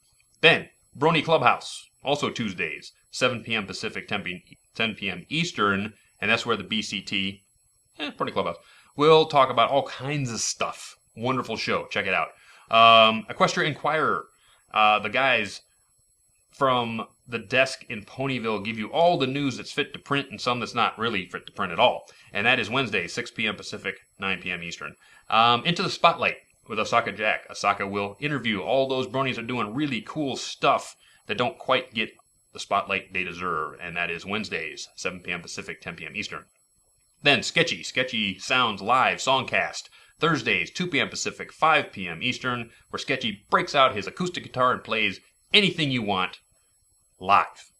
Then, Brony Clubhouse, also Tuesdays, 7 p.m. Pacific, 10 p.m. Eastern, and that's where the BCT, Brony Clubhouse, will talk about all kinds of stuff. Wonderful show. Check it out. Equestria Inquirer, the guys from the desk in Ponyville give you all the news that's fit to print and some that's not really fit to print at all. And that is Wednesday, 6 p.m. Pacific, 9 p.m. Eastern. Into the Spotlight with Osaka Jack. Osaka will interview all those bronies that are doing really cool stuff that don't quite get the spotlight they deserve. And that is Wednesdays, 7 p.m. Pacific, 10 p.m. Eastern. Then Sketchy Sounds Live Songcast. Thursdays, 2 p.m. Pacific, 5 p.m. Eastern, where Sketchy breaks out his acoustic guitar and plays anything you want live.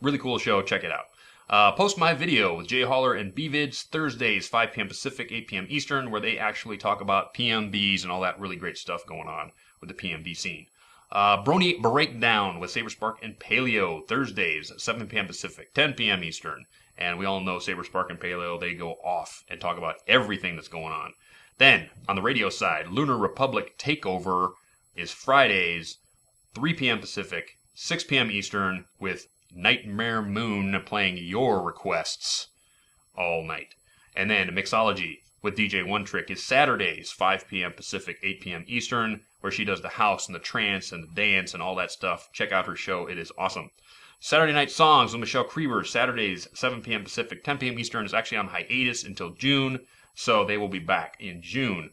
Really cool show. Check it out. Post My Video with Jay Haller and BVids Thursdays, 5 p.m. Pacific, 8 p.m. Eastern, where they actually talk about PMBs and all that really great stuff going on with the PMB scene. Brony Breakdown with Saberspark and Paleo Thursdays, 7 p.m. Pacific, 10 p.m. Eastern. And we all know Saber Spark and Paleo, they go off and talk about everything that's going on. Then, on the radio side, Lunar Republic Takeover is Fridays, 3 p.m. Pacific, 6 p.m. Eastern, with Nightmare Moon playing your requests all night. And then Mixology with DJ One Trick is Saturdays, 5 p.m. Pacific, 8 p.m. Eastern, where she does the house and the trance and the dance and all that stuff. Check out her show. It is awesome. Saturday Night Songs with Michelle Krieber, Saturdays, 7 p.m. Pacific, 10 p.m. Eastern, is actually on hiatus until June, so they will be back in June.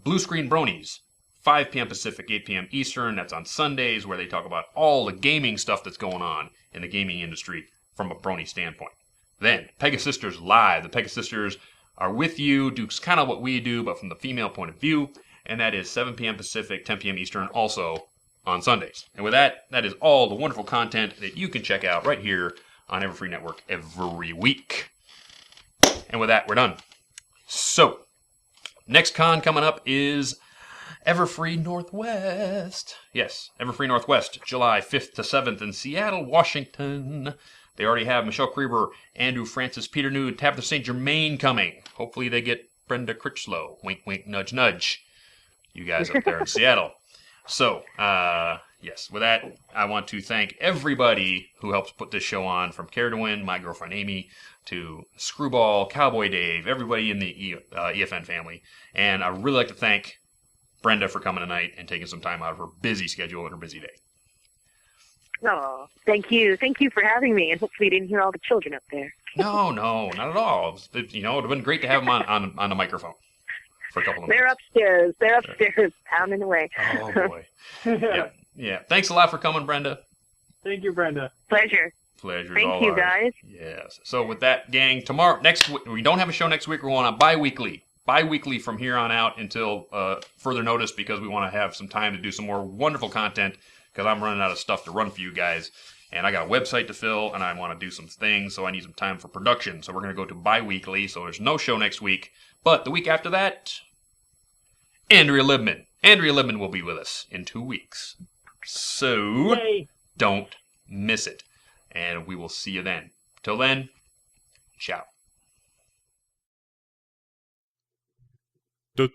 Blue Screen Bronies, 5 p.m. Pacific, 8 p.m. Eastern. That's on Sundays, where they talk about all the gaming stuff that's going on in the gaming industry from a Brony standpoint. Then, Pegasisters Live. The Pegasisters are with you, do kind of what we do, but from the female point of view, and that is 7 p.m. Pacific, 10 p.m. Eastern, also on Sundays. And with that, that is all the wonderful content that you can check out right here on Everfree Network every week. And with that, we're done. So, next con coming up is Everfree Northwest. Yes, Everfree Northwest, July 5th to 7th in Seattle, Washington. They already have Michelle Krieber, Andrew Francis, Peter Nude, Tabitha St. Germain coming. Hopefully they get Brenda Crichlow. Wink, wink, nudge, nudge. You guys up there in Seattle. So, yes, with that, I want to thank everybody who helps put this show on, from Care to Win, my girlfriend Amy, to Screwball, Cowboy Dave, everybody in the EFN family. And I'd really like to thank Brenda for coming tonight and taking some time out of her busy schedule and her busy day. Oh, thank you. Thank you for having me, and hopefully you didn't hear all the children up there. No, not at all. It would have been great to have them on the microphone for a couple of They're minutes. upstairs, pounding away. Oh, boy. Yeah. Thanks a lot for coming, Brenda. Thank you, Brenda. Pleasure. Pleasure's Thank all you, ours. guys. Yes. So with that, gang, we don't have a show next week. We're going on bi-weekly from here on out until further notice, because we want to have some time to do some more wonderful content, because I'm running out of stuff to run for you guys. And I got a website to fill, and I want to do some things, so I need some time for production. So we're going to go to bi-weekly, so there's no show next week. But the week after that, Andrea Libman. Andrea Libman will be with us in 2 weeks. So Yay. Don't miss it. And we will see you then. Till then, ciao. Good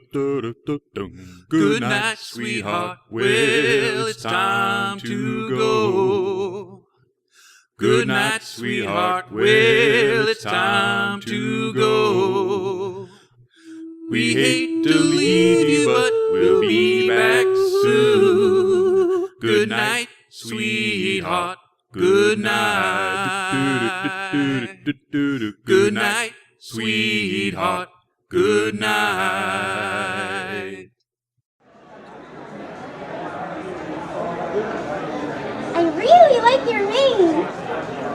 night, sweetheart. Well, it's time to go. Good night, sweetheart. Well, it's time to go. We hate to leave you, but we'll be back soon. Good night, sweetheart. Good night. Good night, sweetheart. Good night. I really like your name.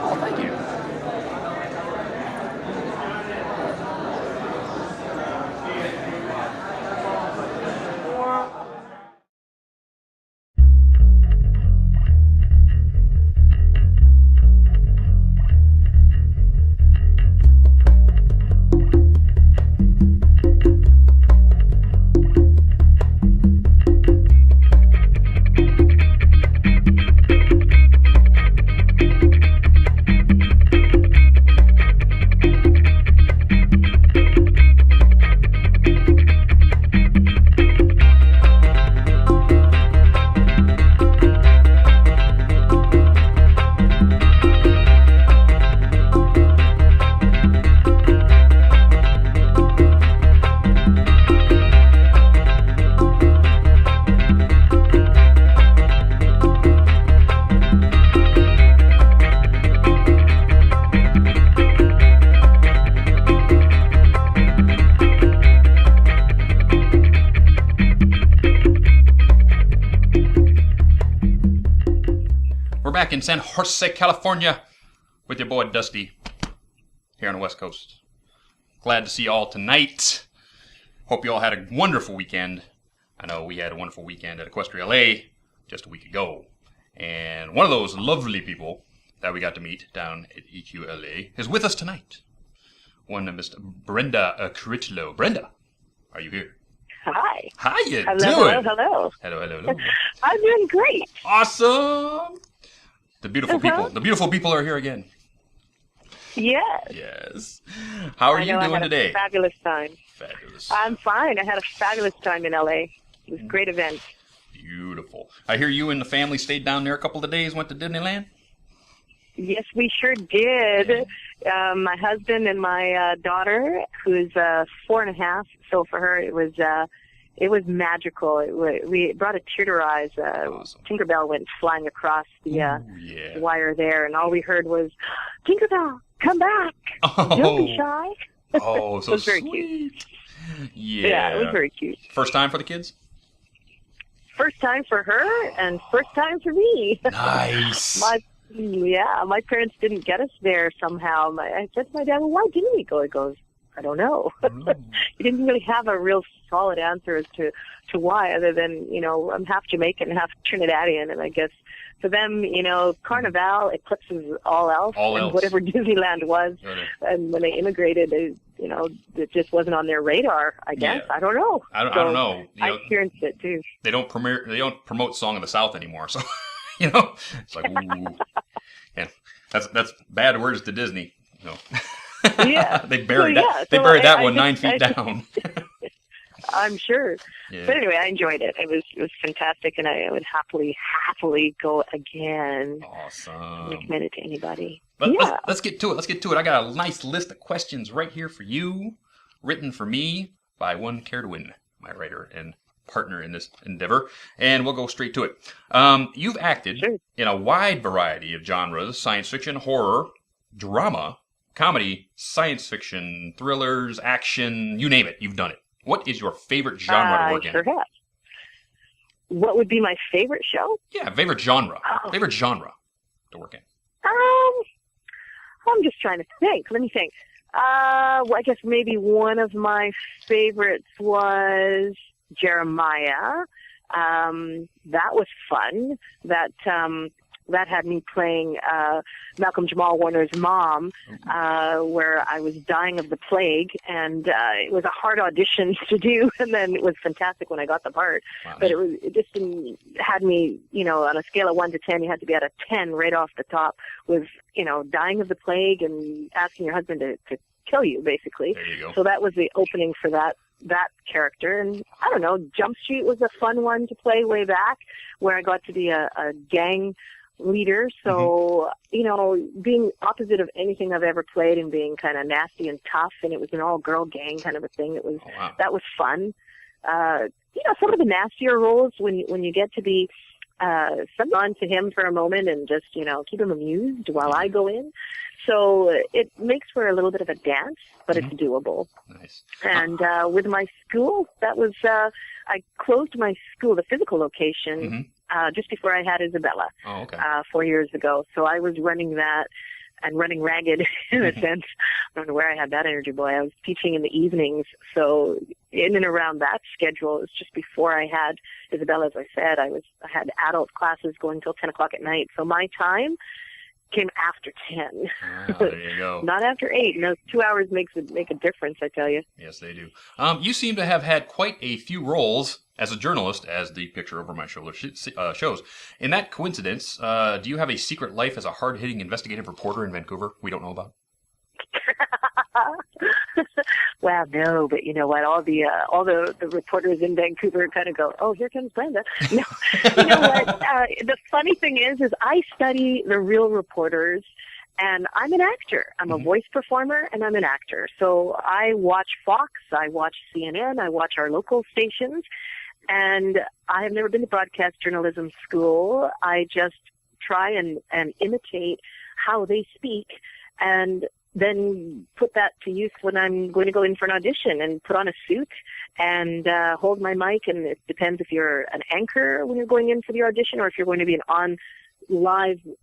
Oh, thank you. Back in San Jose, California, with your boy Dusty here on the West Coast. Glad to see you all tonight. Hope you all had a wonderful weekend. I know we had a wonderful weekend at Equestria LA just a week ago. And one of those lovely people that we got to meet down at EQLA is with us tonight. One of Miss Brenda Crichlow. Brenda, are you here? Hi. How you Hello, doing? hello. Hello. I'm doing great. Awesome. The beautiful people are here again. Yes. Yes. How are you doing today? A fabulous time. Fabulous. I'm fine. I had a fabulous time in LA. It was a great event. Beautiful. I hear you and the family stayed down there a couple of days, went to Disneyland? Yes, we sure did. My husband and my daughter, who's 4.5, so for her it was magical. We brought a tear to her eyes. Awesome. Tinkerbell went flying across the wire there, and all we heard was, "Tinkerbell, come back! Don't be shy." Oh, so it was very sweet. cute. Yeah, it was very cute. First time for the kids? First time for her, and first time for me. Nice. My parents didn't get us there somehow. I said to my dad, "Well, why didn't we go?" He goes, "I don't know." He didn't really have a real solid answer as to why, other than, I'm half Jamaican, half Trinidadian, and I guess for them, Carnival eclipses all else. Whatever Disneyland was. Okay. And when they immigrated, it just wasn't on their radar, I guess. Yeah. I don't know. I don't know. I experienced it too. They don't promote Song of the South anymore, so it's like, ooh. Yeah, that's bad words to Disney. Yeah. they buried that one 9 feet down. I'm sure. Yeah. But anyway, I enjoyed it. It was fantastic, and I would happily go again. Awesome. Recommend it to anybody. But let's get to it. I got a nice list of questions right here for you, written for me by one Care-to-Win, my writer and partner in this endeavor, and we'll go straight to it. You've acted in a wide variety of genres: science fiction, horror, drama, comedy, science fiction, thrillers, action, you name it, you've done it. What is your favorite genre to work in? Sure have. What would be my favorite show? Yeah, favorite genre. Favorite genre to work in. I'm just trying to think. Let me think. Well, I guess maybe one of my favorites was Jeremiah. That was fun. That had me playing Malcolm Jamal Warner's mom, where I was dying of the plague, and it was a hard audition to do, and then it was fantastic when I got the part. Wow. But it just had me, on a scale of 1 to 10, you had to be at a 10 right off the top, with dying of the plague and asking your husband to kill you, basically. There you go. So that was the opening for that character. And I don't know, Jump Street was a fun one to play way back, where I got to be a gang leader. So, being opposite of anything I've ever played and being kind of nasty and tough, and it was an all-girl gang kind of a thing. It was that was fun. Some of the nastier roles when you get to be someone to him for a moment and just keep him amused while I go in. So it makes for a little bit of a dance, but it's doable. Nice. And with my school, that was I closed my school, the physical location, just before I had Isabella. Oh, okay. 4 years ago. So I was running that and running ragged in a sense. I don't know where I had that energy, boy. I was teaching in the evenings. So in and around that schedule, it was just before I had Isabella, as I said. I had adult classes going till 10 o'clock at night. So my time came after 10. There you go. Not after 8. 2 hours make a difference, I tell you. Yes, they do. You seem to have had quite a few roles as a journalist, as the picture over my shoulder shows. In that coincidence, do you have a secret life as a hard-hitting investigative reporter in Vancouver we don't know about? Well, no, but you know what? All the reporters in Vancouver kind of go, "Oh, here comes Brenda." No, you know what? The funny thing is I study the real reporters, and I'm an actor. I'm a voice performer, and I'm an actor. So I watch Fox, I watch CNN, I watch our local stations, and I have never been to broadcast journalism school. I just try and imitate how they speak, and then put that to use when I'm going to go in for an audition and put on a suit and hold my mic. And it depends if you're an anchor when you're going in for the audition or if you're going to be an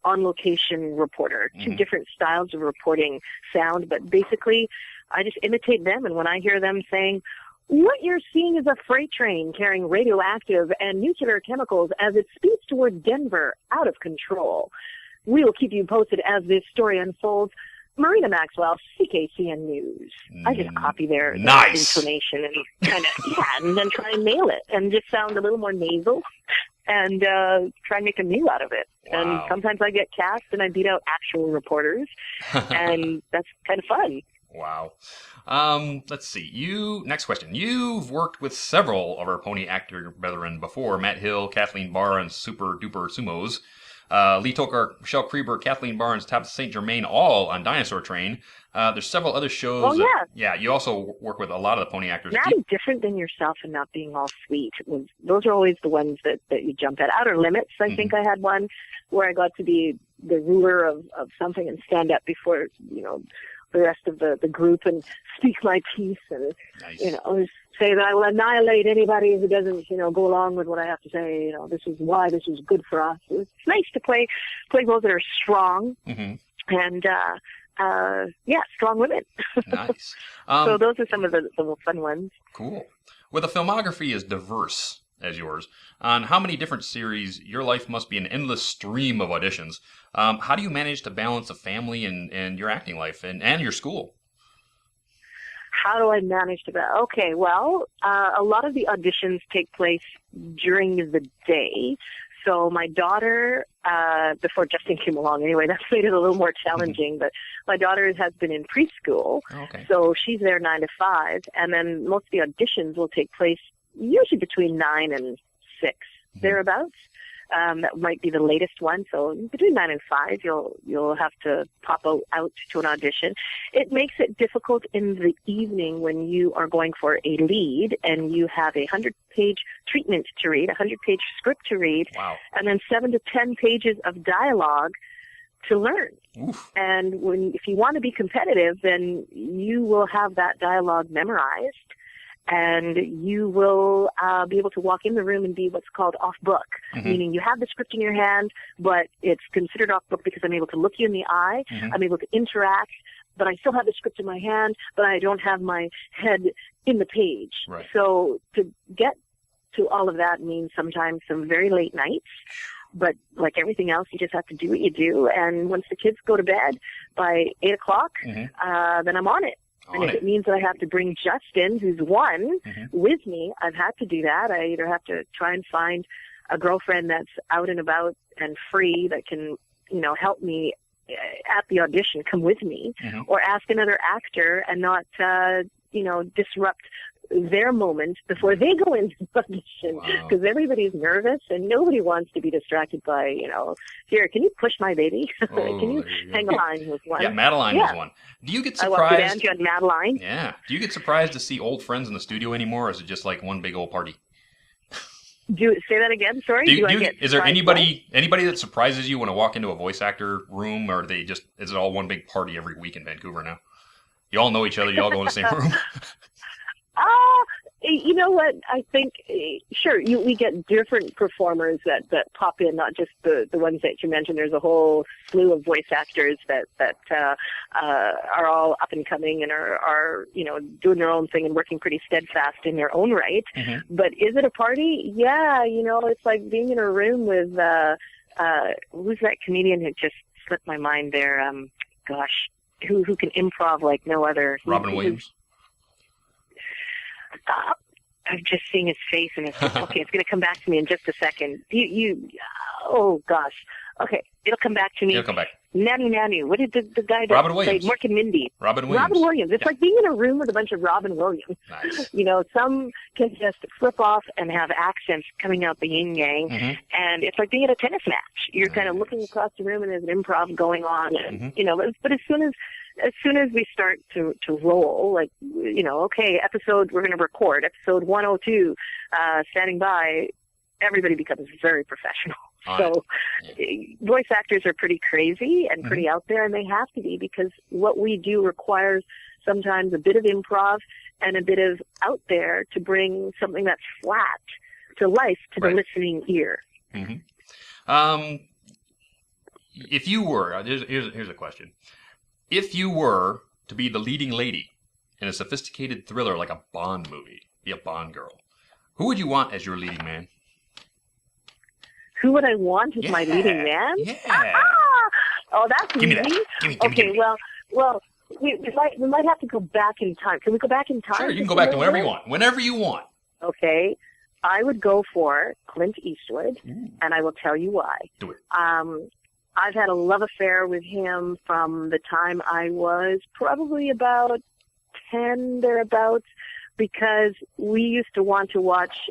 on-location reporter. Two different styles of reporting sound, but basically I just imitate them. And when I hear them saying, "What you're seeing is a freight train carrying radioactive and nuclear chemicals as it speeds toward Denver, out of control. We will keep you posted as this story unfolds. Marina Maxwell, CKCN News." I just copy their intonation and kind of, and then try and nail it and just sound a little more nasal and try and make a meal out of it. Wow. And sometimes I get cast and I beat out actual reporters, and that's kind of fun. Wow. Let's see. Next question. You've worked with several of our pony actor brethren before: Matt Hill, Kathleen Barr, and Super Duper Sumos. Lee Tokar, Michelle Kreber, Kathleen Barnes, Tabitha St. Germain, all on Dinosaur Train. There's several other shows. Oh, yeah. Yeah, you also work with a lot of the pony actors. Not different than yourself and not being all sweet. Those are always the ones that you jump at. Outer Limits, I think I had one where I got to be the ruler of something and stand up before, the rest of the group and speak my piece and, Nice. say that I will annihilate anybody who doesn't, go along with what I have to say. This is why this is good for us. It's nice to play roles that are strong and, strong women. Nice. So those are some of the fun ones. Cool. With a filmography as diverse as yours, on how many different series, your life must be an endless stream of auditions. How do you manage to balance a family and your acting life and your school? How do I manage to that? Okay, well, a lot of the auditions take place during the day. So my daughter, before Justin came along anyway, that's made it a little more challenging, but my daughter has been in preschool, so she's there 9 to 5, and then most of the auditions will take place usually between 9 and 6, thereabouts. That might be the latest one. So between 9 and 5, you'll have to pop out to an audition. It makes it difficult in the evening when you are going for a lead and you have a 100-page treatment to read, a 100-page script to read, and then 7 to 10 pages of dialogue to learn. Oof. And if you want to be competitive, then you will have that dialogue memorized. And you will be able to walk in the room and be what's called off-book, meaning you have the script in your hand, but it's considered off-book because I'm able to look you in the eye, I'm able to interact, but I still have the script in my hand, but I don't have my head in the page. Right. So to get to all of that means sometimes some very late nights, but like everything else, you just have to do what you do. And once the kids go to bed by 8 o'clock, then I'm on it. And if it means that I have to bring Justin, who's one, with me, I've had to do that. I either have to try and find a girlfriend that's out and about and free that can, help me at the audition, come with me, or ask another actor and not, disrupt their moment before they go into the audition, because everybody's nervous and nobody wants to be distracted by, here, can you push my baby? Can you hang on with one? Yeah, Madeline was one. Do you get surprised? I walked with Angie on Madeline. Yeah. Do you get surprised to see old friends in the studio anymore, or is it just like one big old party? Say that again. Sorry. Is there anybody that surprises you when I walk into a voice actor room, or is it all one big party every week in Vancouver now? You all know each other. You all go in the same room. You know what? I think, sure, we get different performers that pop in, not just the ones that you mentioned. There's a whole slew of voice actors that are all up and coming and are doing their own thing and working pretty steadfast in their own right. But is it a party? Yeah, it's like being in a room with, who's that comedian who just slipped my mind there? Who can improv like no other? Robin Williams. I'm just seeing his face, and it's just, okay. It's going to come back to me in just a second. Oh gosh. Okay, it'll come back to me. It'll come back. Nanu. What did the guy that Robin Williams. played Mork and Mindy? Robin Williams. It's like being in a room with a bunch of Robin Williams. Nice. Some can just flip off and have accents coming out the yin yang, and it's like being at a tennis match. You're kind of looking across the room, and there's an improv going on, and but as soon as we start to roll, like, okay, we're going to record episode 102, standing by, everybody becomes very professional. So voice actors are pretty crazy and pretty out there, and they have to be, because what we do requires sometimes a bit of improv and a bit of out there to bring something that's flat to life to the listening ear. If you were, here's a question. If you were to be the leading lady in a sophisticated thriller like a Bond movie, be a Bond girl, who would you want as your leading man? Who would I want as my leading man? Yeah. Oh, that's Give me easy. that. Okay, give me. well, we might have to go back in time. Can we go back in time? Sure, you can go back to whenever you want. Whenever you want. Okay. I would go for Clint Eastwood, and I will tell you why. Do it. I've had a love affair with him from the time I was probably about 10 thereabouts, because we used to want to watch